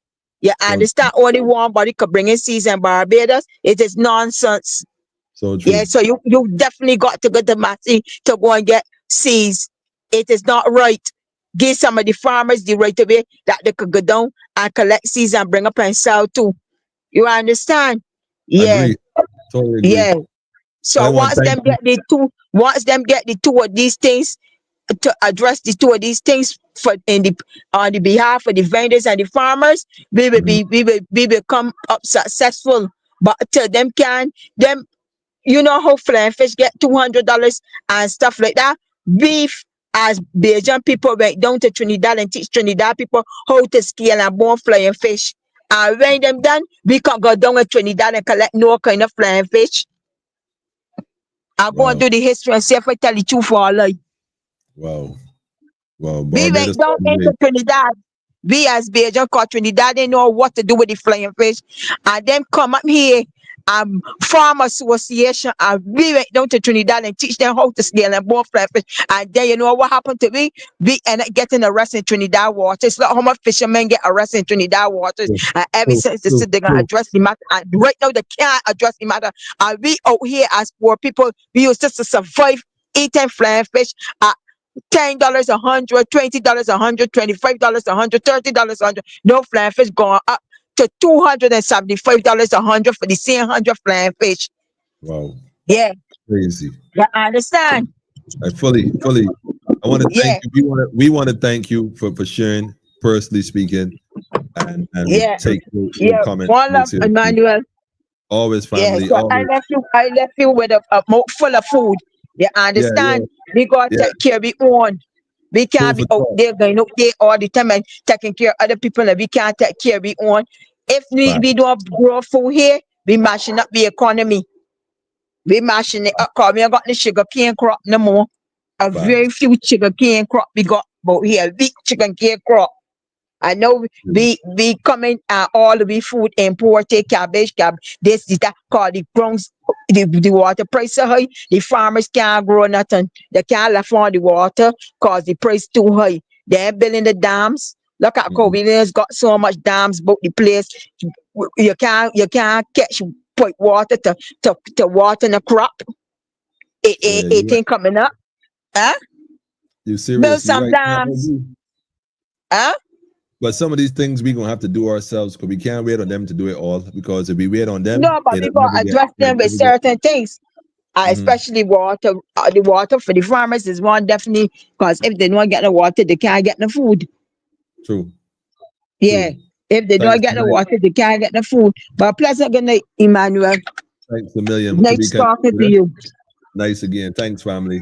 You So understand? Only one body could bring in seeds in Barbados. It is nonsense. so Yeah, true. so you definitely got to go to Massey to go and get seeds. It is not right. Give some of the farmers the right away that they could go down and collect seeds and bring up and sell too. You understand? Yeah, Agree. Totally agree. yeah. Well, I So want to thank you. once them get the two of these things, to address the two of these things for on the behalf of the vendors and the farmers, we will Mhm. we will come up successful. But till them you know how flying fish get $200 and stuff like that. Beef, as Bajan people went down to Trinidad and teach Trinidad people how to scale and bone flying fish. And when them done, we can go down to Trinidad and collect no kind of flying fish. I go and Wow. do the history and see if I tell the truth or lie. Wow. Wow. We Barbados, went down by the way. into Trinidad. We as Bajan called Trinidad, they know what to do with the flying fish. And then come up here, farm association, and we went down to Trinidad and teach them how to scale and bone flying fish. And then you know what happened to me? We end up getting arrested in Trinidad waters. Look how much fishermen get arrested in Trinidad waters. True, And ever true, since they true, said they're gonna true. address the matter, and right now they can't address the matter. And we out here as poor people, we used just to survive eating flying fish. $10 $100, $20 $125, $130 $100. No flying fish going up to $275 $100 for the same 100 flying fish. Wow. Yeah, Crazy. you understand? I fully. I want to thank Yeah, you. We want to thank you for sharing, personally speaking, and we yeah, take your yeah. comments One very love, seriously. Emmanuel. Always Yeah, family, so always. I left you with a mouth full of food. You Yeah, yeah, understand? We got to yeah. take care of our own. We Food can't for be out thought. there going out there all the time and taking care of other people and we can't take care of our own. If Fact. we don't grow food here, we mashing up the economy. We mashing it up because we ain't got the sugar cane crop no more. A very Facts. few sugar cane crop we got but here, big chicken cane crop. I know we coming all the food imported cabbage, this that called the grounds the water price so high. The farmers can't grow nothing. They can't afford the water cause the price too high. They're building the dams. Look at Mhm. Kobe. There's got so much dams about the place. You can't catch put water to water the crop. Yeah, It you right. ain't coming up. Huh? You Build serious? You some right. No, I dams. agree. Huh? But some of these things we gonna have to do ourselves because we can't wait on them to do it all. Because if we wait on them, No, but we it'll got never to get. address It'll them with never get. certain things. Mhm. Especially water. The water for the farmers is one definitely because if they don't get the water, they can't get the food. True. Yeah. True. If they don't Thanks, get the tonight. water, they can't get the food. But pleasant good night, Emmanuel. Thanks a million. Could we Nice can talking to you. nice again. Thanks, family.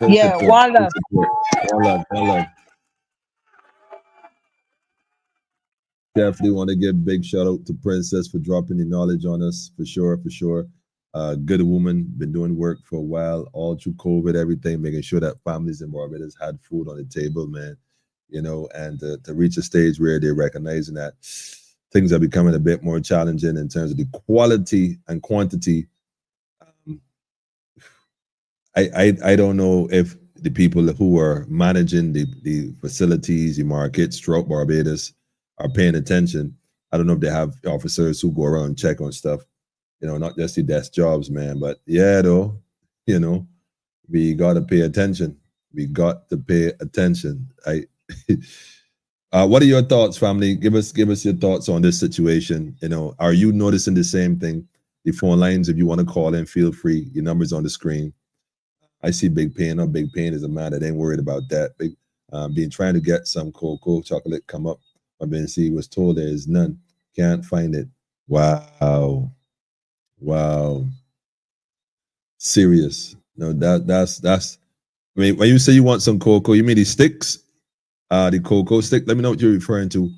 Full Yeah, support. one Full love. support. One love. One love. Definitely want to give big shout out to Princess for dropping the knowledge on us for sure, for sure. Good woman, been doing work for a while, all through COVID, everything, making sure that families in Barbados had food on the table, man. And to reach a stage where they're recognizing that things are becoming a bit more challenging in terms of the quality and quantity. Um, I don't know if the people who are managing the facilities, the markets throughout Barbados are paying attention. I don't know if they have officers who go around and check on stuff, not just the desk jobs, man. But yeah, though, you know, we gotta pay attention. We got to pay attention. What are your thoughts, family? Give us your thoughts on this situation. Are you noticing the same thing? The phone lines, if you want to call in, feel free. Your number's on the screen. I see Big Pain. No, Big Pain is a man that ain't worried about that. Been trying to get some cocoa chocolate come up. I've been see was told there is none. Can't find it. Wow, wow, serious. No, that's. I mean, when you say you want some cocoa, you mean the sticks? The cocoa stick. Let me know what you're referring to.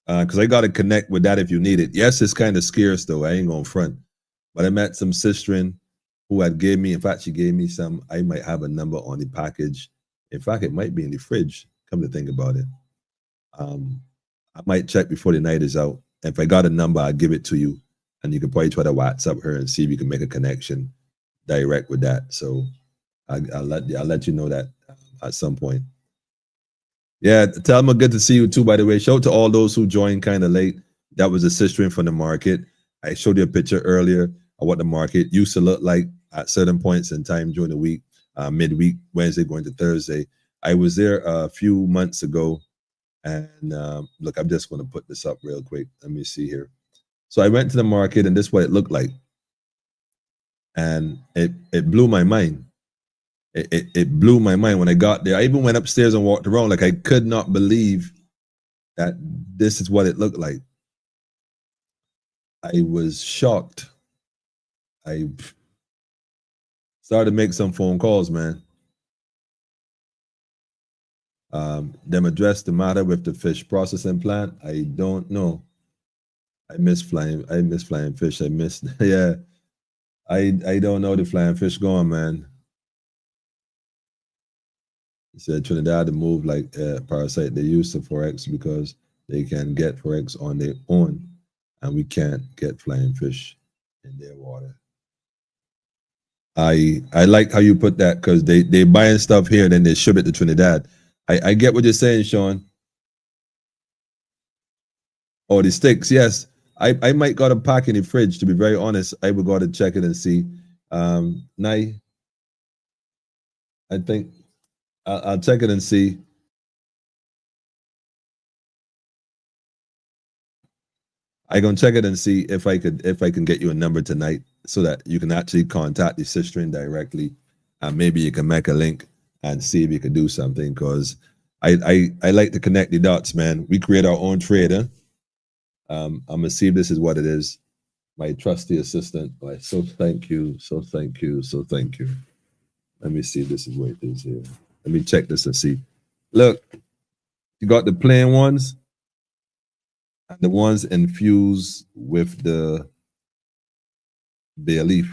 Because I got to connect with that if you need it. Yes, it's kind of scarce though. I ain't going front. But I met some sisterin who had gave me, in fact, she gave me some. I might have a number on the package. In fact, it might be in the fridge. Come to think about it. I might check before the night is out. If I got a number, I'll give it to you. And you can probably try to WhatsApp her and see if you can make a connection direct with that. So I'll let you know that at some point. Yeah, Thelma, good to see you too, by the way. Shout out to all those who joined kind of late. That was a sister from the market. I showed you a picture earlier of what the market used to look like at certain points in time during the week, midweek, Wednesday going to Thursday. I was there a few months ago. And look, I'm just going to put this up real quick. Let me see here. So I went to the market and this is what it looked like. And it blew my mind. it blew my mind when I got there. I even went upstairs and walked around. Like I could not believe that this is what it looked like. I was shocked. I started to make some phone calls, man. Them address the matter with the fish processing plant. I don't know. I miss flying fish. Yeah. I don't know the flying fish going, man. He said Trinidad to move like parasite they use to Forex because they can get Forex on their own and we can't get flying fish in their water. I like how you put that because they buying stuff here, then they ship it to Trinidad. I get what you're saying, Sean. Oh, the sticks, yes. I might got a pack in the fridge, to be very honest. I would go to check it and see. Nai, I think I'll check it and see. I gonna check it and see if I can get you a number tonight so that you can actually contact the sister directly, and maybe you can make a link and see if you can do something. Because I like to connect the dots, man. We create our own trader. I'm gonna see if this is what it is. My trusty assistant. Like, so thank you. Let me see if this is what it is here. Let me check this and see. Look, you got the plain ones and the ones infused with the bay leaf.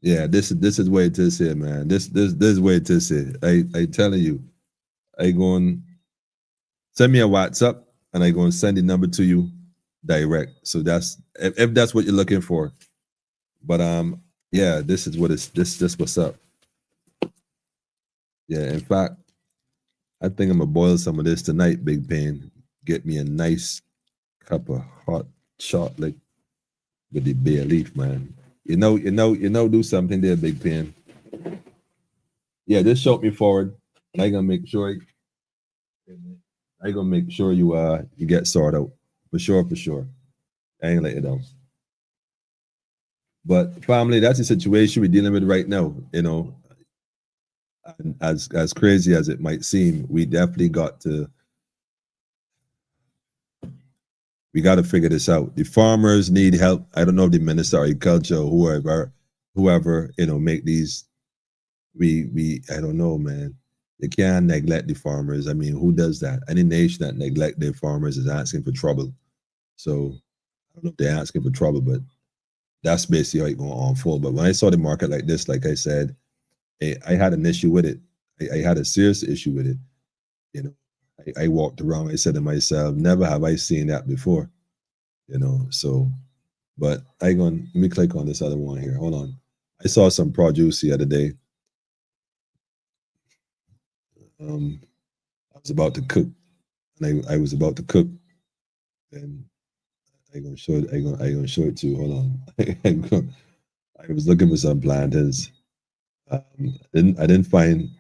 Yeah, this is where it is here, man. This is where it is here. I telling you, I going send me a WhatsApp and I going to send the number to you direct. So that's if that's what you're looking for. But yeah, this is what it's this what's up. Yeah, in fact, I think I'm gonna boil some of this tonight, Big Pain. Get me a nice cup of hot chocolate with the bay leaf, man. You know, do something there, Big Pain. Yeah, just show me forward. I gonna make sure you get sorted out. For sure. I ain't let you down. But family, that's the situation we're dealing with right now. You know, and as crazy as it might seem, we definitely got to figure this out. The farmers need help. I don't know if the Minister of Agriculture or whoever, make these. I don't know, man. You can't neglect the farmers. I mean, who does that? Any nation that neglect their farmers is asking for trouble. So I don't know if they're asking for trouble, but that's basically how it's going on full. But when I saw the market like this, like I said, I had an issue with it. I had a serious issue with it. I walked around. I said to myself, never have I seen that before. So, but let me click on this other one here. Hold on. I saw some produce the other day. I was about to cook, and I was about to cook, and I'm gonna show it. I'm gonna show it to you. Hold on. I was looking for some plantains. I didn't find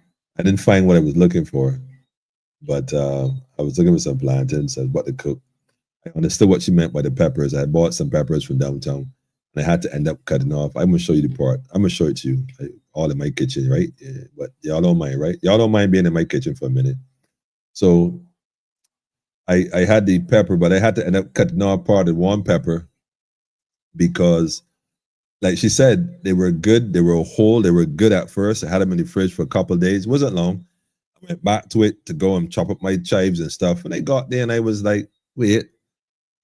what I was looking for, but I was looking for some plantains. I was about to cook. I understood what she meant by the peppers. I bought some peppers from downtown, and I had to end up cutting off. I'm gonna show you the part. I'm gonna show it to you, all in my kitchen, right? Yeah, but y'all don't mind, right? Y'all don't mind being in my kitchen for a minute. So I had the pepper, but I had to end up cutting off part of one pepper because, like she said, they were good. They were whole. They were good at first. I had them in the fridge for a couple of days. It wasn't long. I went back to it to go and chop up my chives and stuff. And I got there and I was like, wait,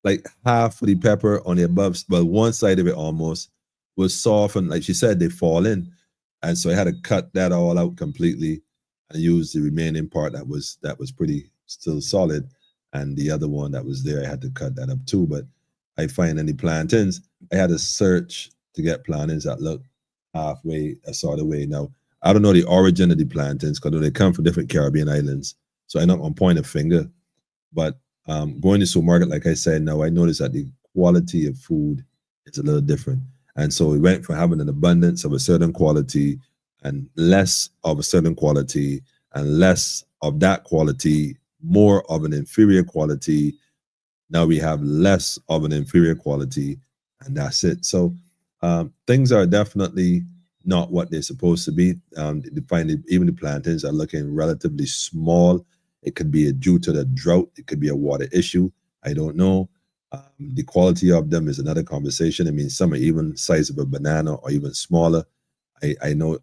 like half of the pepper on the above, but one side of it almost was soft. And like she said, they fall in. And so I had to cut that all out completely and use the remaining part that was pretty still solid. And the other one that was there, I had to cut that up too. But I find any plantains, I had to search to get plantains that look halfway a sort of way. Now, I don't know the origin of the plantains because they come from different Caribbean islands. So I'm not going to point a finger. But going to supermarket, like I said, now I noticed that the quality of food is a little different. And so we went from having an abundance of a certain quality and less of a certain quality and less of that quality, more of an inferior quality. Now we have less of an inferior quality, and that's it. So Things are definitely not what they're supposed to be. They find even the plantains are looking relatively small. It could be due to the drought. It could be a water issue. I don't know. The quality of them is another conversation. I mean, some are even size of a banana or even smaller. I know.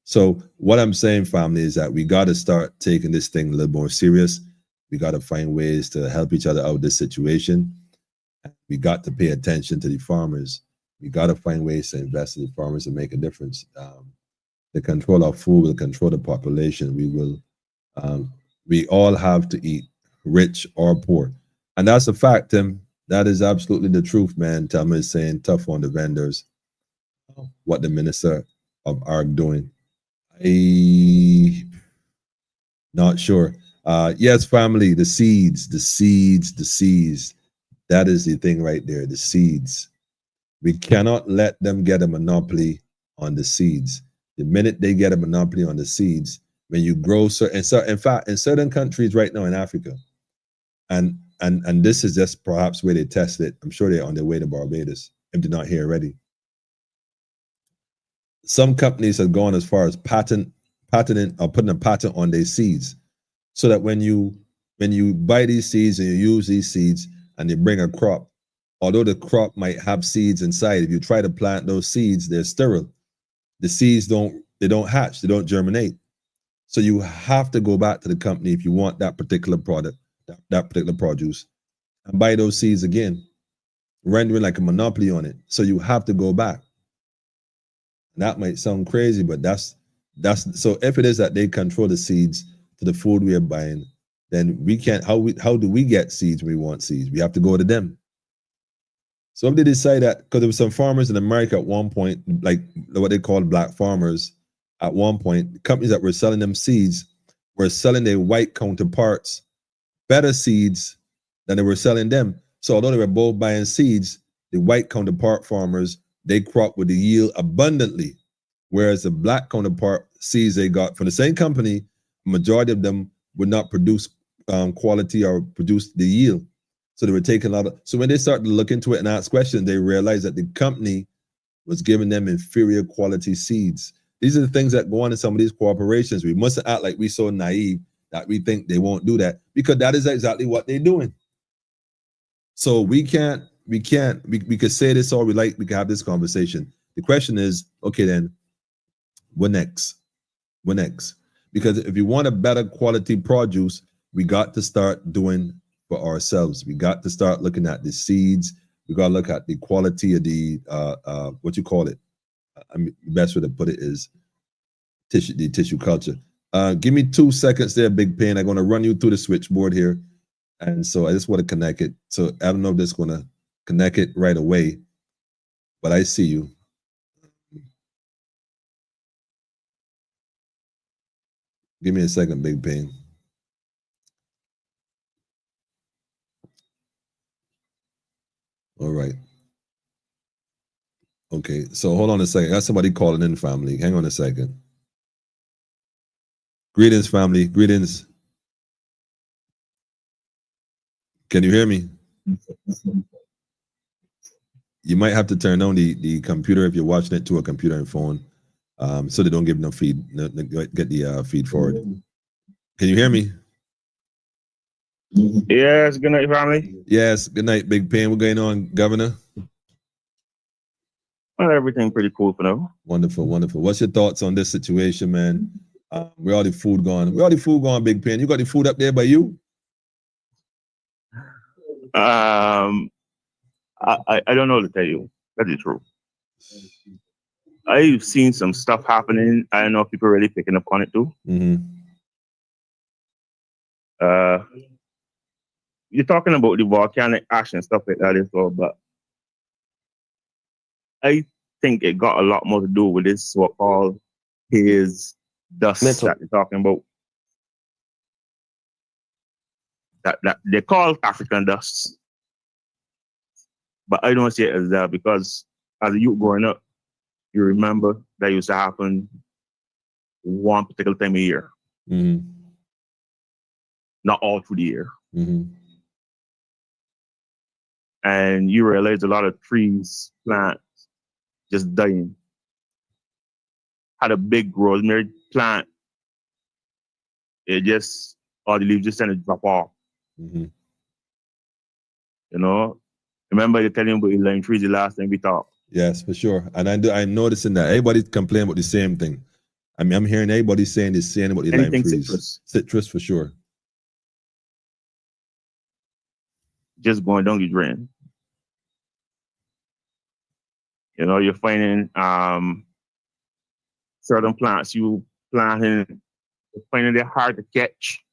So what I'm saying, family, is that we got to start taking this thing a little more serious. We got to find ways to help each other out of this situation. We got to pay attention to the farmers. We got to find ways to invest in the farmers and make a difference. The control of food will control the population. We all have to eat, rich or poor. And that's a fact, Tim. That is absolutely the truth, man. Thelma is saying tough on the vendors. What the minister of ARC doing. I not sure. Yes, family, the seeds. That is the thing right there, the seeds. We cannot let them get a monopoly on the seeds. The minute they get a monopoly on the seeds, when you grow certain, so in fact, in certain countries right now in Africa, and this is just perhaps where they test it. I'm sure they're on their way to Barbados, if they're not here already. Some companies have gone as far as patenting or putting a patent on their seeds, so that when you buy these seeds and you use these seeds and you bring a crop, although the crop might have seeds inside, if you try to plant those seeds, they're sterile. The seeds don't hatch, they don't germinate. So you have to go back to the company if you want that particular product, that particular produce, and buy those seeds again, rendering like a monopoly on it. So you have to go back. That might sound crazy, but that's so if it is that they control the seeds to the food we are buying, then we can't, how do we get seeds when we want seeds? We have to go to them. So if they decide that, because there were some farmers in America at one point, like what they called black farmers, at one point, companies that were selling them seeds were selling their white counterparts better seeds than they were selling them. So although they were both buying seeds, the white counterpart farmers, they crop with the yield abundantly, whereas the black counterpart seeds they got from the same company, majority of them would not produce quality or produce the yield. So they were taking a lot of, so when they started to look into it and ask questions, they realized that the company was giving them inferior quality seeds. These are the things that go on in some of these corporations. We mustn't act like we're so naive that we think they won't do that, because that is exactly what they're doing. So we could say this all we like, we can have this conversation. The question is, okay, then what next? What next? Because if you want a better quality produce, we got to start doing for ourselves. We got to start looking at the seeds. We got to look at the quality of the what you call it. I mean, the best way to put it is tissue culture. Give me 2 seconds there, Big Pen. I'm going to run you through the switchboard here. And so I just want to connect it. So I don't know if this is going to connect it right away, but I see you. Give me a second, Big Pen. All right. Okay, so hold on a second. I got somebody calling in, family. Hang on a second. Greetings, family. Greetings. Can you hear me? You might have to turn on the computer if you're watching it to a computer and phone, so they don't give no feed, get the feed forward. Can you hear me? Yes, good night, family. Yes, good night, Big Pen. What's going on, Governor? Well, everything pretty cool for now. Wonderful, wonderful. What's your thoughts on this situation, man? Where all the food gone? Where all the food gone, Big Pen? You got the food up there by you? I don't know to tell you. That is true. I've seen some stuff happening. I don't know if people are really picking up on it too. Mm-hmm. You're talking about the volcanic ash and stuff like that as well, but I think it got a lot more to do with this so-called haze dust that you're talking about. That they call African dust, but I don't see it as that, because as a youth growing up, you remember that used to happen one particular time of year, not all through the year. And you realize a lot of trees, plants just dying. Had a big rosemary plant. It just, all the leaves just tend to drop off. Mm-hmm. You know, remember you telling me about the lime trees the last time we talked. Yes, for sure. And I'm noticing that everybody's complaining about the same thing. I mean, I'm hearing everybody saying the same about the lime Anything trees. citrus. Citrus for sure. Just going down the drain. You know, you're finding certain plants you planting, you're finding they're hard to catch.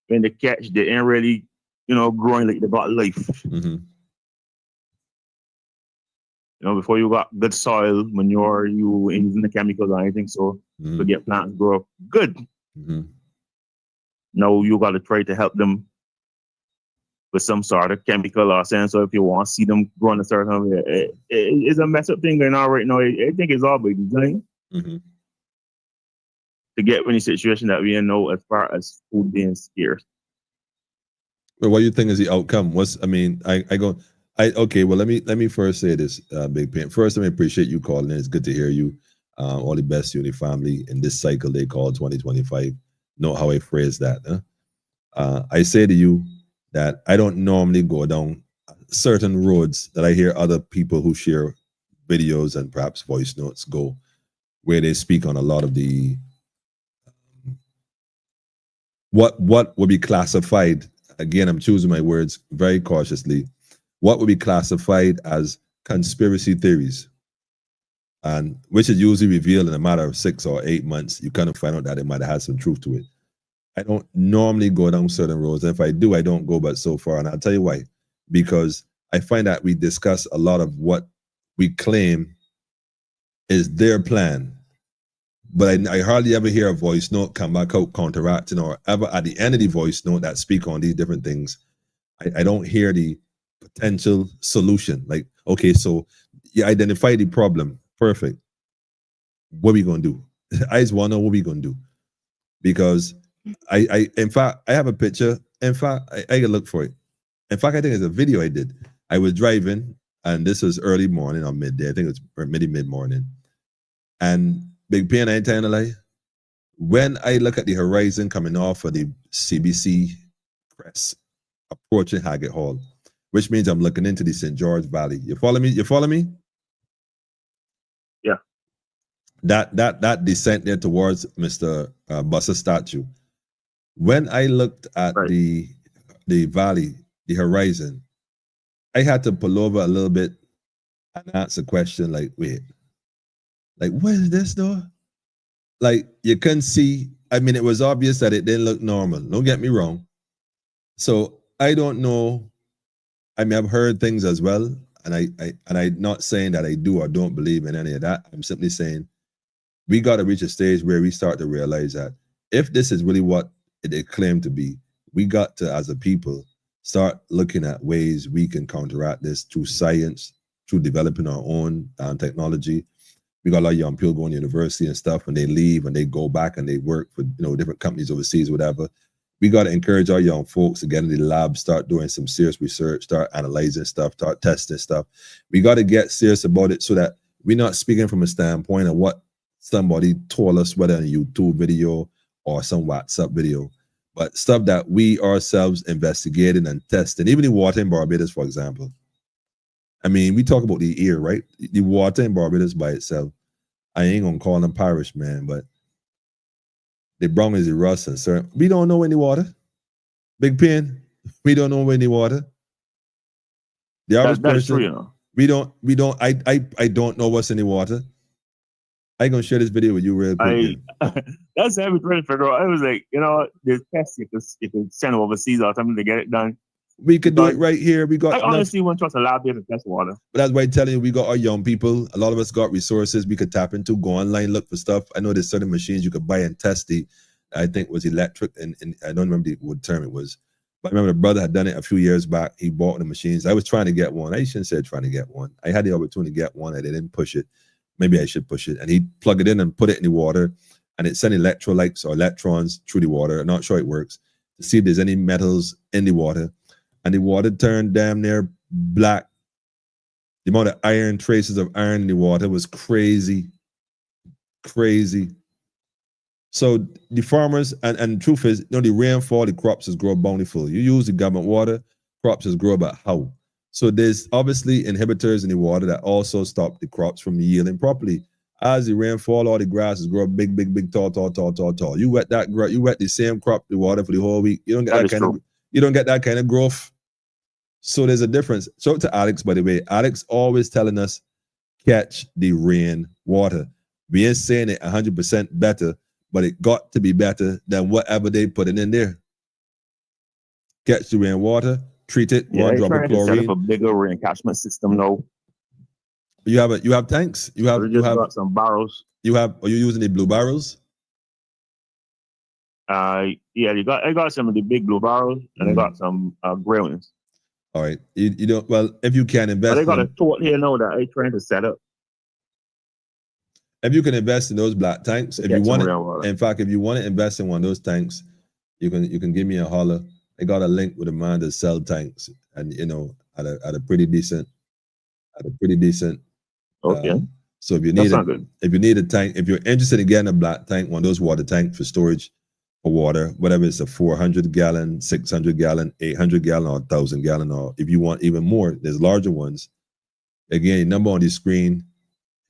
When they catch, they ain't really, growing like they got life. Mm-hmm. Before you got good soil, manure, you ain't using the chemicals or anything, so to get plants grow up good. Mm-hmm. Now you got to try to help them with some sort of chemical or sense. So if you want to see them growing a certain way, it's a mess up thing going on right now. I think it's all by design Mm-hmm. to get in the situation that we in now as far as food being scarce. But what do you think is the outcome? Okay, well, let me first say this, Big Pain. First, let me appreciate you calling in. It's good to hear you. All the best to you and your family in this cycle they call 2025. Know how I phrase that. Huh? I say to you that I don't normally go down certain roads that I hear other people who share videos and perhaps voice notes go, where they speak on a lot of the what would be classified. Again, I'm choosing my words very cautiously. What would be classified as conspiracy theories, and which is usually revealed in a matter of 6 or 8 months. You kind of find out that it might have had some truth to it. I don't normally go down certain roads. And if I do, I don't go but so far. And I'll tell you why. Because I find that we discuss a lot of what we claim is their plan. But I hardly ever hear a voice note come back out counteracting, or ever at the end of the voice note that speak on these different things. I don't hear the potential solution. Like, okay, so you identify the problem. Perfect. What are we going to do? I just want to know what we going to do. Because in fact, I have a picture. In fact, I can look for it. In fact, I think it's a video I did. I was driving, and this was early morning or midday. I think it was mid-morning. And Big Pain, I ain't telling a lie. When I look at the horizon coming off of the CBC press, approaching Haggett Hall, which means I'm looking into the St. George Valley. You follow me? Yeah. That descent there towards Mr. Bussa statue. When I looked at Right. the valley, the horizon, I had to pull over a little bit and ask a question like, wait, like, what is this though? Like, you couldn't see. I mean, it was obvious that it didn't look normal. Don't get me wrong. So I don't know. I mean, I've heard things as well, and I'm not saying that I do or don't believe in any of that. I'm simply saying we got to reach a stage where we start to realize that if this is really what it claimed to be, we got to, as a people, start looking at ways we can counteract this through science, through developing our own technology. We got a lot of young people going to university and stuff, and they leave and they go back and they work for different companies overseas, whatever. We got to encourage our young folks to get in the lab, start doing some serious research, start analyzing stuff, start testing stuff. We got to get serious about it so that we're not speaking from a standpoint of what somebody told us, whether in a YouTube video or some WhatsApp video, but stuff that we ourselves investigating and testing. Even the water in Barbados, for example. I mean, we talk about the ear, right? The water in Barbados by itself. I ain't gonna call them parish, man, but the brown is the rust and certain. We don't know any water. Big Pain. We don't know any water. The average person. True, We don't. I don't know what's in the water. I gonna share this video with you real quick. That's everything, Pedro. I was like, there's tests you can send overseas or something to get it done. We could do it right here. We got. I honestly wouldn't trust a lab here to test water. But that's why I'm telling you, we got our young people. A lot of us got resources we could tap into. Go online, look for stuff. I know there's certain machines you could buy and test the. I think it was electric, and I don't remember what term it was. But I remember the brother had done it a few years back. He bought the machines. I was trying to get one. I shouldn't say trying to get one. I had the opportunity to get one. I didn't push it. Maybe I should push it. And he plugged it in and put it in the water, and it sent electrolytes or electrons through the water. I'm not sure it works, to see if there's any metals in the water. And the water turned damn near black. The amount of iron, traces of iron in the water was crazy. Crazy. So the farmers, and the truth is, the rainfall, the crops is grow bountiful. You use the government water, crops is grow about how. So there's obviously inhibitors in the water that also stop the crops from yielding properly. As the rainfall, all the grasses grow big, tall. You wet the same crop, the water for the whole week. You don't get that kind of growth. So there's a difference. Shout out to Alex, by the way. Alex always telling us catch the rain water. We ain't saying it 100% better, but it got to be better than whatever they put in there. Catch the rain water, treat it, Yeah, one drop of trying to set chlorine. up a bigger rain catchment system now. You have tanks. You have got some barrels. Are you using the blue barrels? Yeah, I got some of the big blue barrels, and I got some gray ones. All right. You don't. Well, if you can invest, but I got a tote here now that I'm trying to set up. If you can invest in those black tanks, if you want it, in fact, if you want to invest in one of those tanks, you can give me a holler. I got a link with a man that sell tanks, and at a pretty decent. Okay. So if you need a tank, if you're interested in getting a black tank, one of those water tanks for storage for water, whatever it's a 400 gallon, 600 gallon, 800 gallon, or 1,000 gallon, or if you want even more, there's larger ones. Again, number on the screen,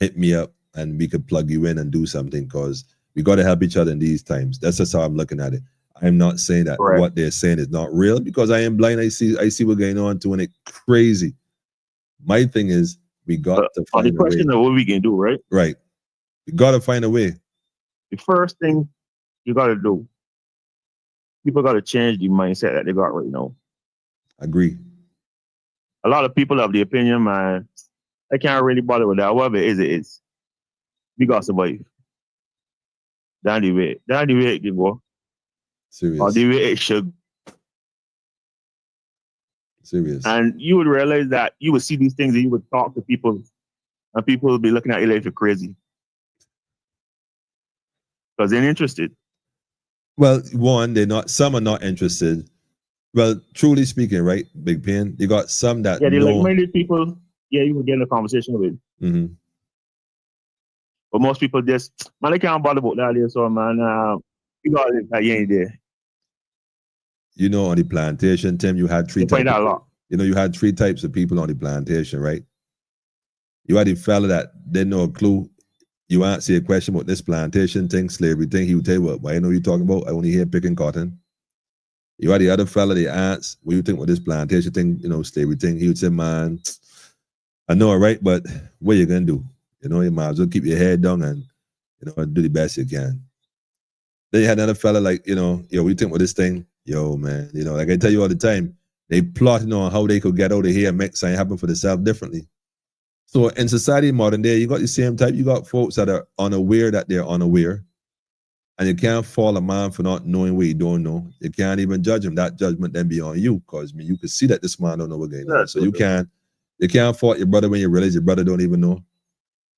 hit me up and we could plug you in and do something, because we got to help each other in these times. That's just how I'm looking at it. I'm not saying that what they're saying is not real, because I am blind. I see what's going on, doing it crazy. My thing is, we got to find a way. The question of what we can do, right? Right. We got to find a way. The first thing you got to do, people got to change the mindset that they got right now. Agree. A lot of people have the opinion, man, I can't really bother with that. Whatever it is. We got to survive. That's the way it can go. Serious. Or the way it should. Serious. And you would realize that you would see these things and you would talk to people, and people would be looking at you like you're crazy. Because they're interested. Well, some are not interested. Well, truly speaking, right, Big Pen, you got some that they're like-minded people, you would get in a conversation with. Mm-hmm. But most people just, man, I can't bother about that, so man, you got it, you ain't there. On the plantation, Tim, you had three types. You had three types of people on the plantation, right? You had the fella that didn't know a clue. You answer a question about this plantation thing, slavery thing. He would tell you, what I know you're talking about. I only hear picking cotton. You had the other fella, the ants. What do you think about this plantation thing, slavery thing? He would say, man, I know it, right? But what you gonna do? You might as well keep your head down and, do the best you can. Then you had another fella like, what do you think about this thing? Yo, man, like I tell you all the time, they plotting on how they could get out of here and make something happen for themselves differently. So in society, modern day, you got the same type. You got folks that are unaware that they're unaware. And you can't fault a man for not knowing what he don't know. You can't even judge him. That judgment then be on you, because you can see that this man don't know what's going on. So you can't fault your brother when you realize your brother don't even know.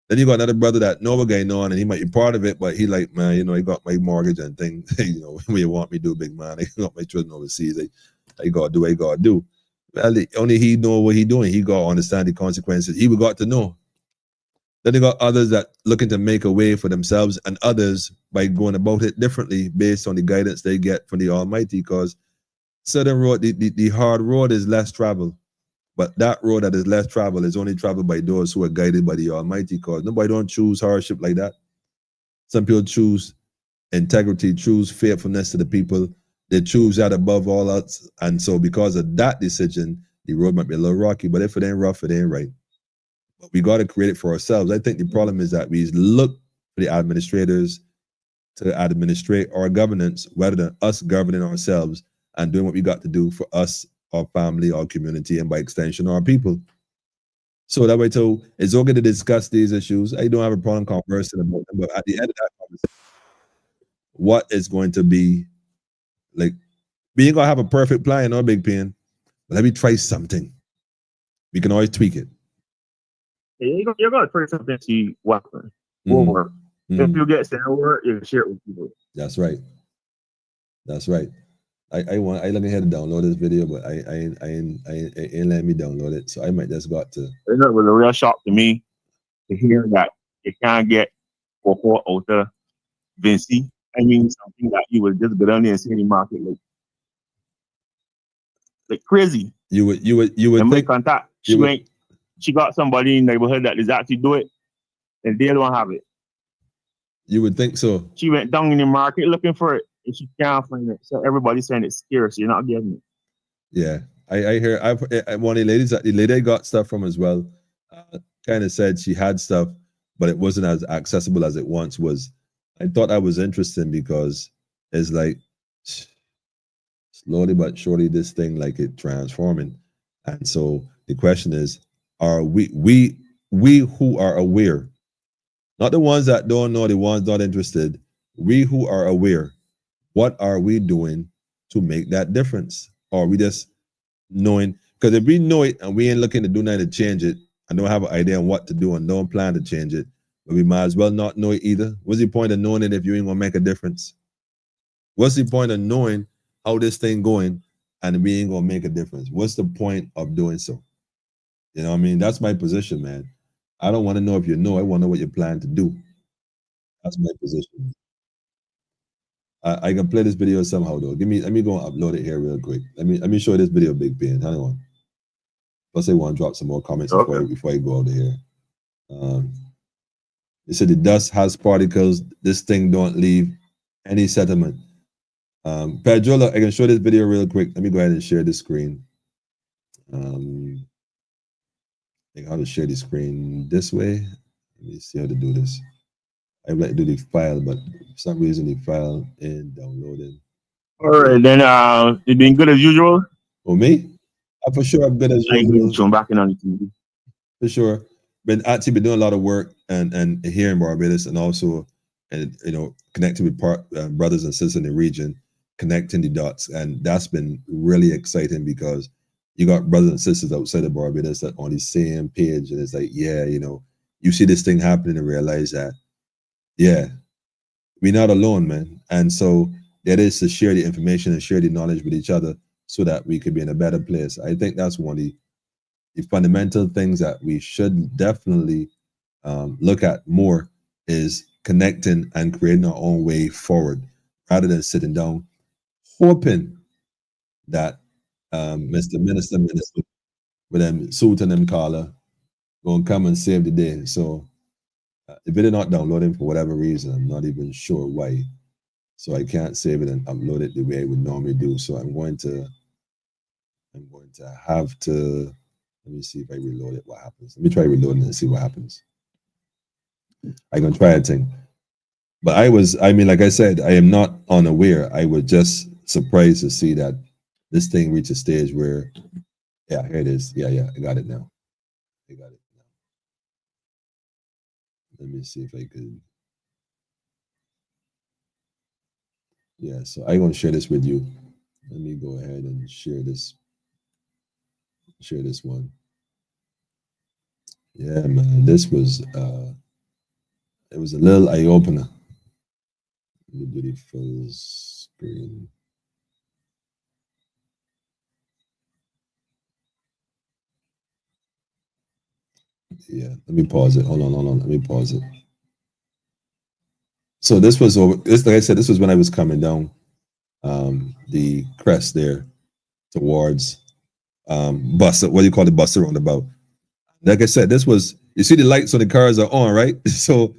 Then you got another brother that know what's going on and he might be part of it, but he like, man, I got my mortgage and things, when you want me to do, big man, I got my children overseas. I got to do what I got to do. Well, only he know what he doing. He got to understand the consequences. He would got to know. Then you got others that looking to make a way for themselves, and others by going about it differently based on the guidance they get from the Almighty, because certain road, the hard road is less traveled. But that road that is less traveled is only traveled by those who are guided by the Almighty, because nobody don't choose hardship like that. Some people choose integrity, choose faithfulness to the people. They choose that above all else. And so because of that decision, the road might be a little rocky, but if it ain't rough, it ain't right. But we got to create it for ourselves. I think the problem is that we look for the administrators to administrate our governance rather than us governing ourselves and doing what we got to do for us, our family, our community, and by extension, our people. So that way, too, it's okay to discuss these issues. I don't have a problem conversing about them, but at the end of that conversation, what is going to be, like, we ain't going to have a perfect plan, no Big Pen, but let me try something. We can always tweak it. You're going to try something, see what will work. If you get sent over, you can share it with people. That's right. That's right. I let me ahead to download this video, but I ain't letting me download it. So I might just got to. It was a real shock to me to hear that you can't get Coco out of Vinci. I mean, something that you would just go down there and see in the market like crazy. You would And make think contact. She got somebody in the neighborhood that is actually do it, and they don't have it. you would think so. She went down in the market looking for it, and she can't find it. So everybody's saying it's scarce. You're not getting it. Yeah, I hear. One of the lady I got stuff from as well. Kind of said she had stuff, but it wasn't as accessible as it once was. I thought that was interesting because it's like slowly but surely this thing like it transforming, and so the question is, are we who are aware, not the ones that don't know, the ones not interested, we who are aware, what are we doing to make that difference? Or are we just knowing? Because if we know it and we ain't looking to do nothing to change it, I don't have an idea on what to do and don't plan to change it, but we might as well not know it either. What's the point of knowing it if you ain't gonna make a difference? What's the point of knowing how this thing going and we ain't gonna make a difference? What's the point of doing so? You know what I mean? That's my position, man. I don't want to know if you know. I want to know what you plan to do. That's my position. I can play this video somehow though. Let me go and upload it here real quick. Let me show you this video, Big Pain. Hang on. Plus I want to drop some more comments before I go out of here. They said the dust has particles. This thing don't leave any settlement. Pedro, I can show this video real quick. Let me go ahead and share the screen. I think how to share the screen this way. Let me see how to do this. I would like to do the file, but for some reason the file ain't downloaded. All right, then you doing good as usual? Oh, me? For sure, I'm good as usual. I'm back in on the TV. For sure. Been doing a lot of work and here in Barbados, and also, and connecting with brothers and sisters in the region, connecting the dots, and that's been really exciting because you got brothers and sisters outside of Barbados that on the same page, and it's like, yeah, you see this thing happening and realize that, yeah, we're not alone, man. And so that is to share the information and share the knowledge with each other so that we could be in a better place. I think that's one of the fundamental things that we should definitely look at more is connecting and creating our own way forward rather than sitting down hoping that Mr. Minister with them suit and them collar gonna come and save the day. So if it is not downloading for whatever reason, I'm not even sure why. So I can't save it and upload it the way I would normally do. So I'm going to have to, let me see if I reload it, what happens. Let me try reloading and see what happens. I'm gonna try a thing. But like I said, I am not unaware. I was just surprised to see that this thing reached a stage where, yeah, here it is. Yeah, I got it now. I got it now. Let me see if I could. Yeah, so I'm going to share this with you. Let me go ahead and share this. Share this one. Yeah, man, this was it was a little eye opener. Let me do the full screen. Yeah, let me pause it. Hold on. Let me pause it. So this was over. This, like I said, this was when I was coming down the crest there towards bus. What do you call the bus roundabout? Like I said, this was. You see the lights on the cars are on, right? So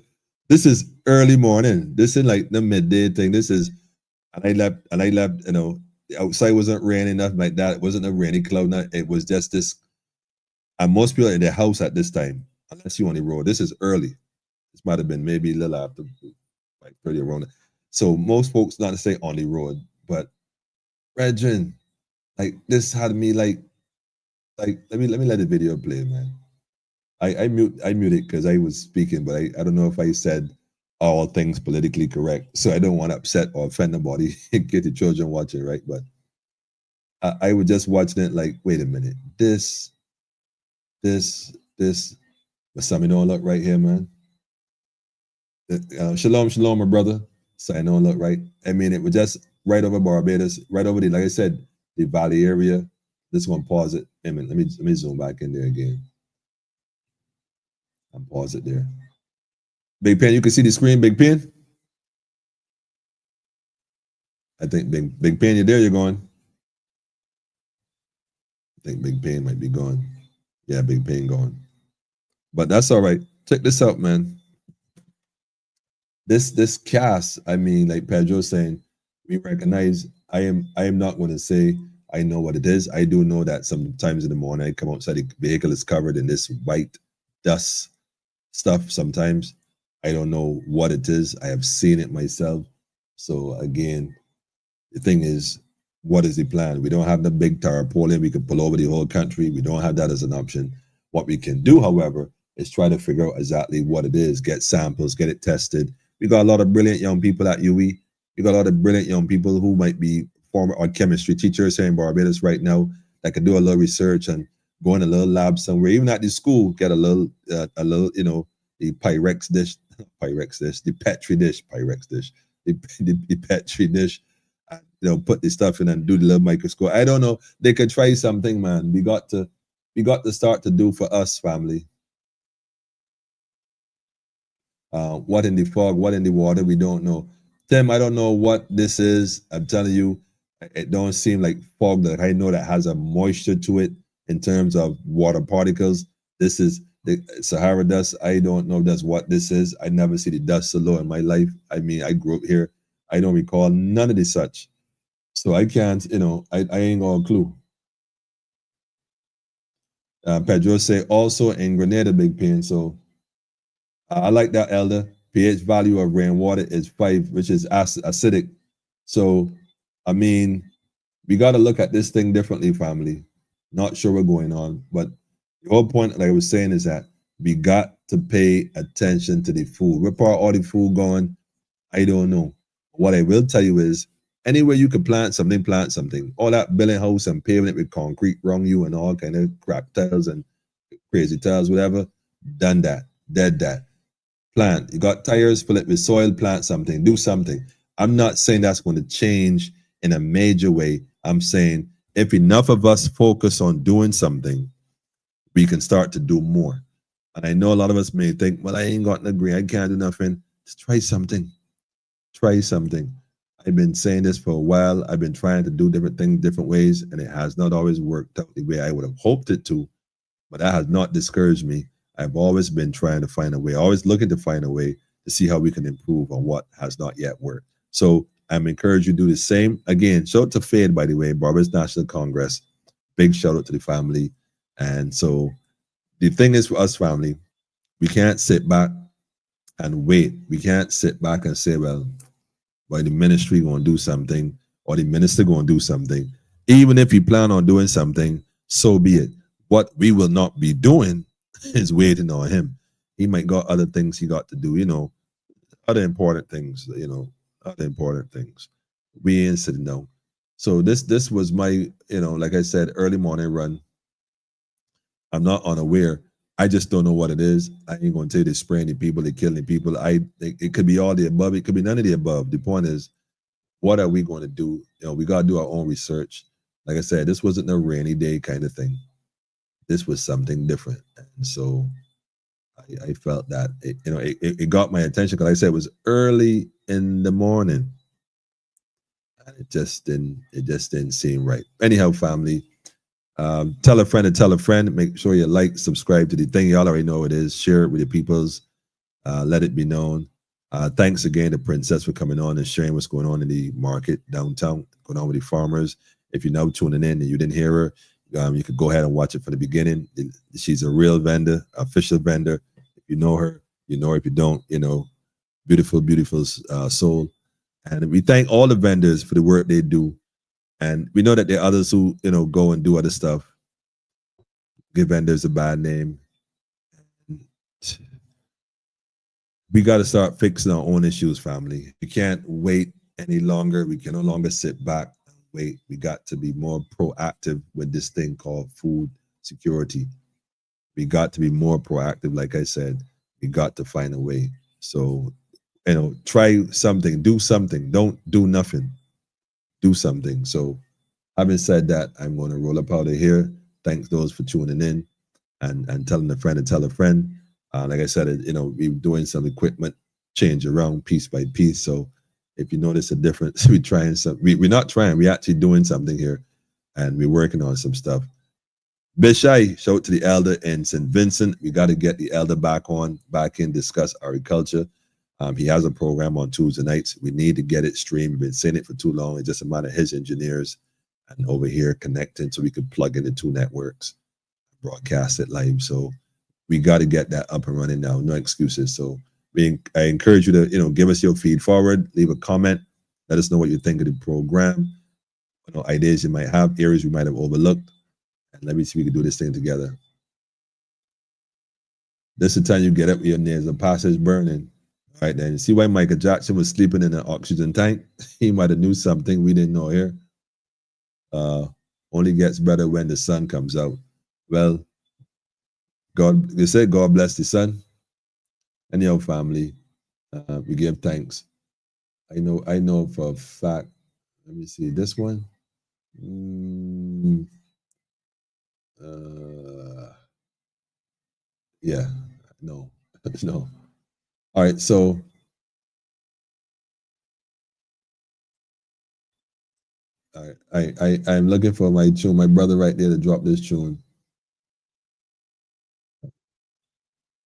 this is early morning. This is like the midday thing. This is, and I left. The outside wasn't raining, nothing like that. It wasn't a rainy cloud. It was just this. And most people are in their house at this time, unless you're on the road. This is early. This might have been maybe a little after, like 30 around. So most folks, not to say on the road, but brethren, like this had me like let me let the video play, man. I mute it because I was speaking, but I don't know if I said all things politically correct, so I don't want to upset or offend nobody. Get the children watching, right? But I was just watching it like, wait a minute, this, but something don't look right here, man. Shalom, my brother. So I don't look right. I mean, it was just right over Barbados, right over the, like I said, the valley area. This one, pause it. Let me zoom back in there again. And pause it there. Big Pen, you can see the screen, Big Pen? I think Big Pen, you're there, you're going. I think Big Pen might be gone. Yeah, Big Pen gone. But that's all right. Check this out, man. This cast, I mean, like Pedro saying, we recognize. I am not going to say I know what it is. I do know that sometimes in the morning I come outside, the vehicle is covered in this white dust stuff. Sometimes I don't know what it is. I have seen it myself. So again, the thing is, what is the plan? We don't have the big tarpaulin. We could pull over the whole country. We don't have that as an option. What we can do, however, is try to figure out exactly what it is, get samples, get it tested. We got a lot of brilliant young people at UE. We got a lot of brilliant young people who might be former or chemistry teachers here in Barbados right now that could do a little research and go in a little lab somewhere, even at the school, get a little, you know, the Pyrex dish, the Petri dish, the Petri dish, you know, put the stuff in and do the little microscope. I don't know. They could try something, man. We got to start to do for us, family. What in the fog, what in the water, we don't know. Tim, I don't know what this is. I'm telling you, it don't seem like fog that I know that has a moisture to it in terms of water particles. This is the Sahara dust. I don't know if that's what this is. I never see the dust so low in my life. I mean, I grew up here. I don't recall none of this such. So I can't, you know, I ain't got a clue. Pedro say also in Grenada, Big Pen. So I like that, Elder. pH value of rainwater is 5, which is acidic. So, I mean, we got to look at this thing differently, family. Not sure what's going on, but the whole point, like I was saying, is that we got to pay attention to the food. Where part all the food going? I don't know. What I will tell you is, anywhere you can plant something, plant something. All that building house and paving it with concrete wrong you and all kind of crap tiles and crazy tiles, whatever, done that, dead that. Plant. You got tires, fill it with soil, plant something, do something. I'm not saying that's going to change in a major way. I'm saying if enough of us focus on doing something, we can start to do more. And I know a lot of us may think, well, I ain't got no green, I can't do nothing. Just try something. Try something. I've been saying this for a while. I've been trying to do different things, different ways, and it has not always worked out the way I would have hoped it to, but that has not discouraged me. I've always been trying to find a way, always looking to find a way to see how we can improve on what has not yet worked. So I'm encouraged you to do the same. Again, shout out to Fade, by the way, Barbados National Congress. Big shout out to the family. And so the thing is for us, family, we can't sit back and wait. We can't sit back and say, well, the ministry going to do something or the minister going to do something. Even if you plan on doing something, so be it. What we will not be doing is waiting on him. He might got other things he got to do, you know, other important things, you know, other important things. We ain't sitting down. So this was my, you know, like I said, early morning run. I'm not unaware. I just don't know what it is. I ain't going to tell you they're spraying the people, they're killing the people. It could be all the above. It could be none of the above. The point is, what are we going to do? You know, we got to do our own research. Like I said, this wasn't a rainy day kind of thing. This was something different. And so I felt that, it got my attention because like I said, it was early in the morning. And it just didn't seem right. Anyhow, family, tell a friend to tell a friend. Make sure you like, subscribe to the thing. Y'all already know what it is. Share it with your peoples. Let it be known. Thanks again to Princess for coming on and sharing what's going on in the market downtown, going on with the farmers. If you're now tuning in and you didn't hear her, you could go ahead and watch it from the beginning. She's a real vendor, official vendor. If you know her, you know her. If you don't, you know, beautiful, beautiful soul. And we thank all the vendors for the work they do. And we know that there are others who, you know, go and do other stuff. Give vendors a bad name. We got to start fixing our own issues, family. We can't wait any longer. We can no longer sit back and wait. We got to be more proactive with this thing called food security. We got to be more proactive. Like I said, we got to find a way. So, you know, try something, do something. Don't do nothing. do something. So having said that, I'm going to roll up out of here. Thanks those for tuning in and telling a friend to tell a friend. Like I said, we're doing some equipment change around piece by piece. So if you notice a difference, we're trying we're not trying, we're actually doing something here, and we're working on some stuff. Bishai, shout out to the elder in St. Vincent. We got to get the elder back in, discuss agriculture. He has a program on Tuesday nights. We need to get it streamed. We've been saying it for too long. It's just a matter of his engineers and over here connecting so we could plug in the two networks, broadcast it live. So we got to get that up and running now. No excuses. So I encourage you to, give us your feed forward, leave a comment, let us know what you think of the program, ideas you might have, areas we might have overlooked, and let me see if we can do this thing together. This is the time you get up with your nails and passage burning. All right, then. See why Michael Jackson was sleeping in an oxygen tank? He might have knew something we didn't know here. Only gets better when the sun comes out. Well, they say God bless the sun and your family. We give thanks. I know for a fact. Let me see this one. Yeah, no. No. All right, so I'm looking for my tune, my brother right there to drop this tune.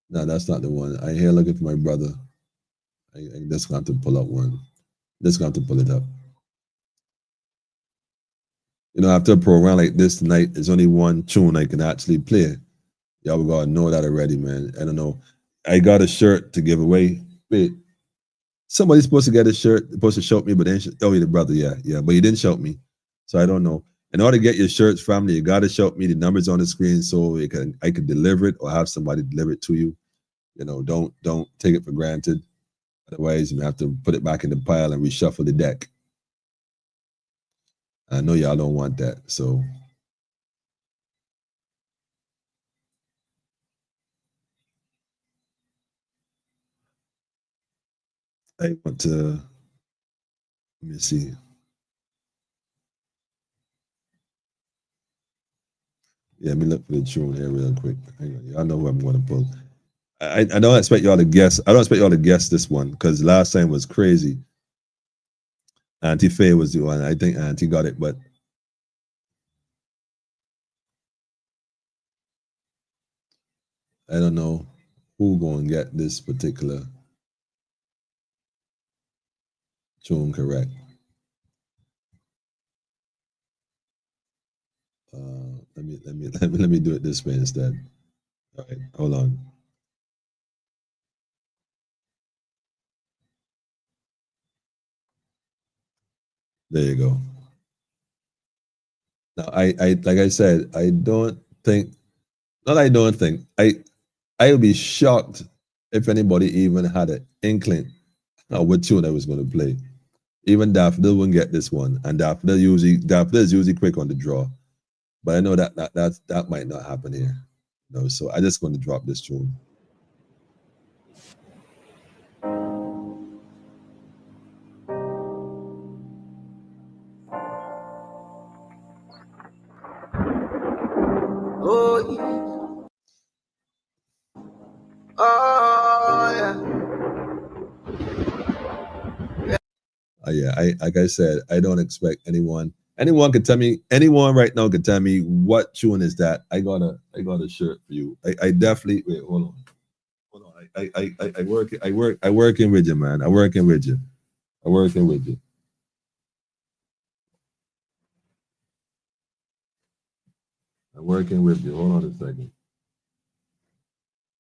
No, that's not the one. I here looking for my brother. I just got to pull up one. Just got to pull it up. After a program like this tonight, there's only one tune I can actually play. Y'all gotta know that already, man. I don't know. I got a shirt to give away. Wait, somebody's supposed to get a shirt, supposed to shout me, but then you're the brother, yeah. But you didn't shout me, so I don't know. In order to get your shirts, family, you gotta shout me the numbers on the screen so I could deliver it or have somebody deliver it to you. Don't take it for granted. Otherwise, you have to put it back in the pile and reshuffle the deck. I know y'all don't want that, so. I want to, let me see. Yeah, let me look for the tune here real quick. Hang on, y'all know who I'm going to pull. I don't expect y'all to guess. I don't expect y'all to guess this one because last time was crazy. Auntie Faye was the one. I think Auntie got it, but I don't know who going to get this particular tune correct. Let me do it this way instead. All right, hold on. There you go. Now, I like I said, I don't think. I would be shocked if anybody even had an inkling of what tune I was going to play. Even Daffodil wouldn't get this one, and Daffodil is usually quick on the draw. But I know that might not happen here. So I just going to drop this tune. Like I said, I don't expect anyone could tell me, anyone right now could tell me what tune is that. I got a shirt for you. I definitely, wait, hold on. I working with you, man. I'm working with you. Hold on a second.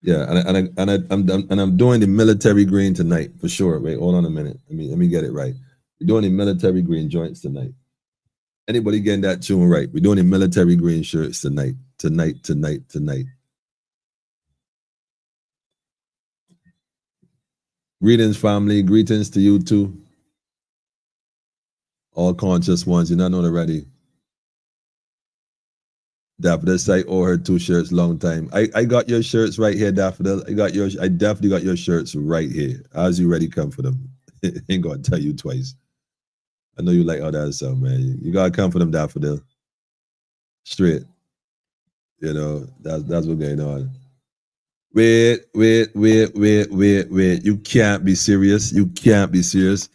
Yeah, and I'm doing the military green tonight for sure. Wait, hold on a minute. Let me get it right. We're doing the military green joints tonight. Anybody getting that tune right? We're doing the military green shirts tonight. Greetings, family. Greetings to you too. All conscious ones. You not know already. Daffodil say, oh, her 2 shirts, long time. I got your shirts right here, Daffodil. I definitely got your shirts right here. As you ready, come for them. Ain't gonna tell you twice. I know you like all that stuff, man. You gotta come for them daffodil. Straight. You know, that's what's going on. Wait. You can't be serious. You can't be serious.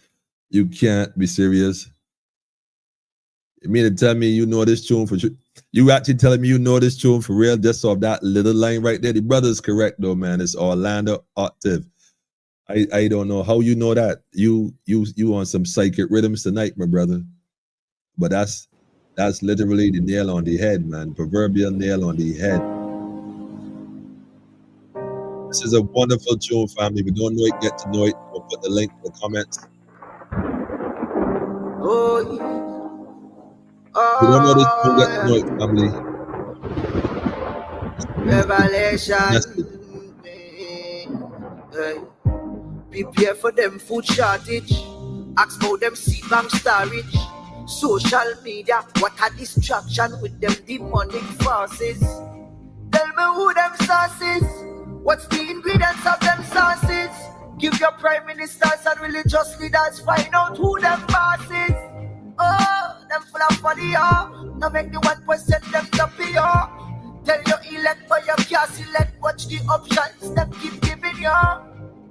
You can't be serious. You mean to tell me you know this tune for sure? You actually telling me you know this tune for real just off that little line right there? The brother's correct though, man. It's Orlando Octave. I don't know how you know that. You on some psychic rhythms tonight, my brother. But that's literally the nail on the head, man. Proverbial nail on the head. This is a wonderful tune, family. If you don't know it, get to know it. We'll put the link in the comments. Oh, If you don't know this tune, get to know it, family. Revelation. Prepare for them food shortage. Ask about them seed bank storage. Social media, what a distraction with them demonic forces. Tell me who them sources. What's the ingredients of them sauces? Give your prime ministers and religious leaders, find out who them bosses. Oh, them full of money, oh. Now make the 1% them happy, oh. Tell your elect but you can't select. Watch the options them keep giving you.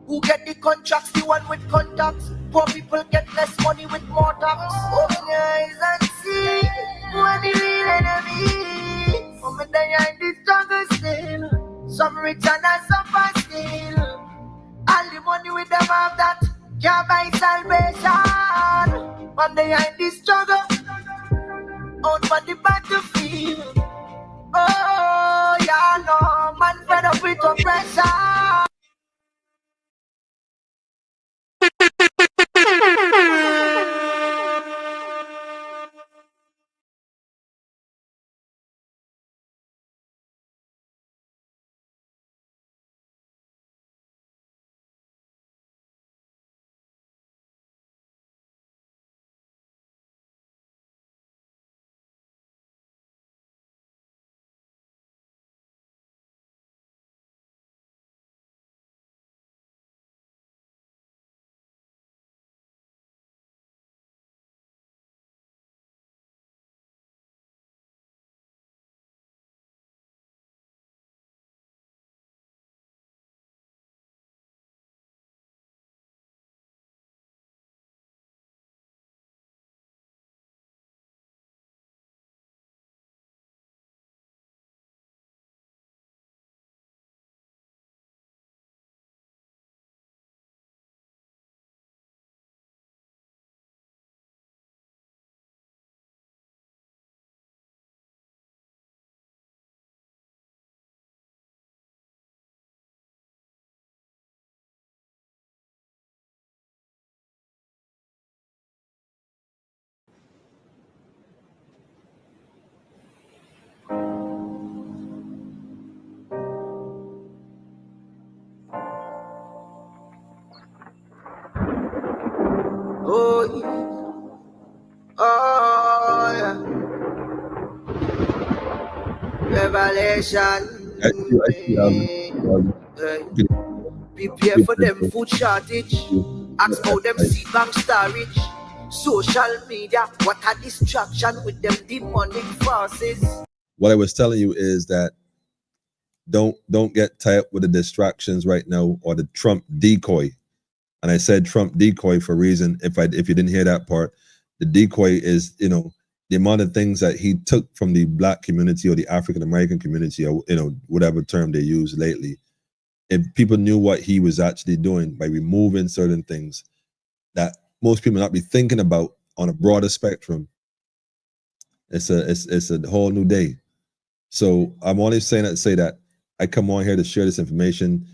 Who get the contracts? The one with contacts. Poor people get less money with more tax. Open your eyes and see who are the real enemies. From behind this struggle still. Some rich and some poor still. All the money with them have that can't buy salvation. From behind this struggle, out for the battlefield. Oh, yeah, no, man fed up with oppression. Oh, yeah. Revelation. Prepare for them food shortage. Ask about them seed bank storage. Social media, what a distraction with them demonic forces. What I was telling you is that don't get tied up with the distractions right now or the Trump decoy. And I said Trump decoy for a reason. If you didn't hear that part, the decoy is, you know, the amount of things that he took from the Black community or the African American community, or, you know, whatever term they use lately. If people knew what he was actually doing by removing certain things that most people not be thinking about on a broader spectrum, it's a whole new day. So I'm only saying that to say that I come on here to share this information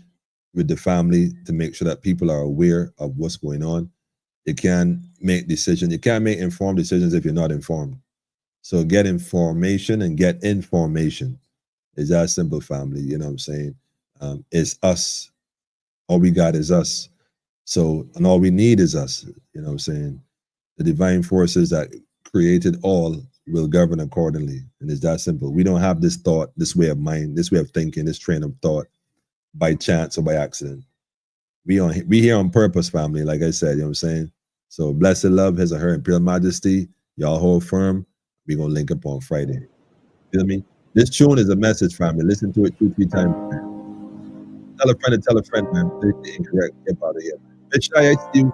with the family to make sure that people are aware of what's going on. You can make decisions. You can't make informed decisions if you're not informed. So get information and get information. It's that simple, family. You know what I'm saying? It's us. All we got is us. So, and all we need is us. You know what I'm saying? The divine forces that created all will govern accordingly. And it's that simple. We don't have this thought, this way of mind, this way of thinking, this train of thought by chance or by accident. We here on purpose, family. Like I said, you know what I'm saying? So blessed love has a her imperial majesty. Y'all hold firm. We're gonna link up on Friday. Feel me? This tune is a message, family. Listen to it 2-3 times. Tell a friend and tell a friend, man. This is incorrect. Get out of here. Bitch, I see you.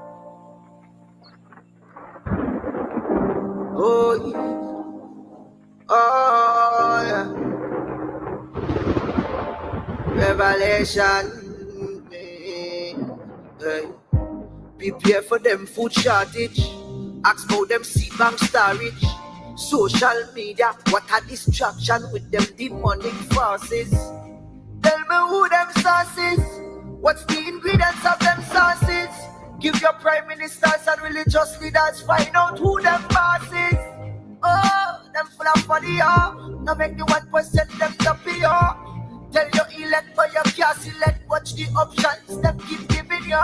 Oh, yeah. Oh, yeah. Revelation. Hey. Prepare for them food shortage. Ask about them seed bank storage. Social media, what a distraction with them demonic forces. Tell me who them sources. What's the ingredients of them sauces? Give your prime ministers and religious leaders, find out who them bosses. Oh, them full of money, now make the 1% them happy, Tell your elect but you can't select. Watch the options them keep giving you.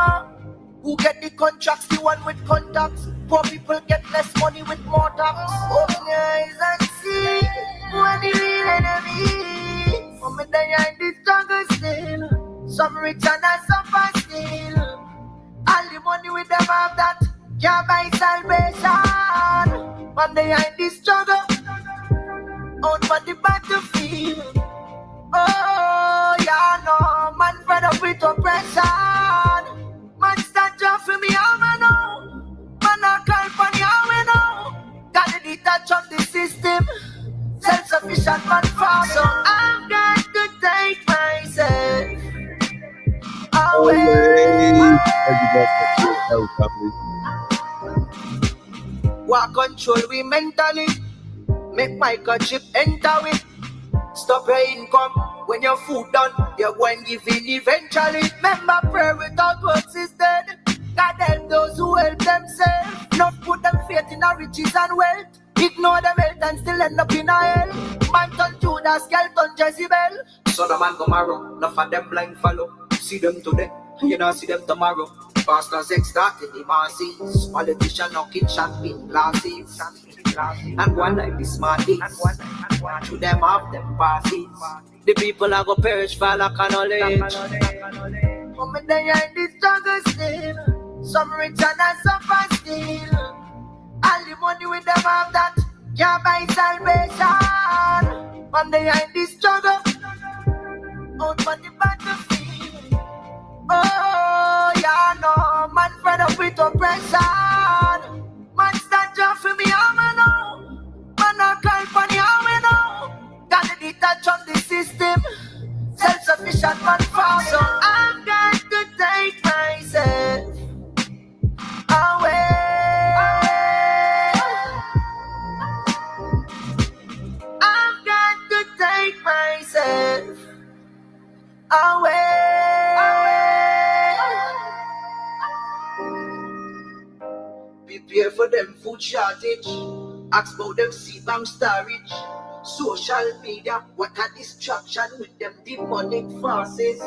Who get the contracts? The one with contacts. Poor people get less money with more tax. Open your eyes and see when the real enemy. From the behind the struggle still. Some rich and some poor still. All the money with them have that can't buy salvation. From behind the struggle, out for the battlefield. Oh, yeah, no, man fed up with oppression. Man stand up for me, how I know. Man, I call for me, how I know. Got to detach on the system. Self-sufficient man fall. So I've got to take myself away. What control we mentally. Make microchip enter with. Stop your income when your food done. You're going giving eventually. Remember, prayer without works is dead. God help those who help themselves. Not put them faith in our riches and wealth. Ignore them health and still end up in a hell. Man turn Judas, girl turn Jezebel. So the man tomorrow, enough of them blind follow. See them today, you don't see them tomorrow. Pastors extorting the masses. Politicians knocking champagne glasses. And one like this smarties. To them have them passes. The people are gonna perish for lack of knowledge. Come in there in this struggle still. Some rich and some poor still. All the money with them have that can't buy salvation. Come there in this struggle, out for the battlefield. Oh, yeah, no, man fed up with oppression. Man stand up for me, how I know. Man, I call for me, how I know. Got to detach on the system. Self-sufficient man fall. So I've got to take myself away. I've got to take myself away. Prepare for them food shortage. Ask about them seed bank storage. Social media, what a distraction with them demonic forces.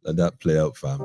Let that play out, fam.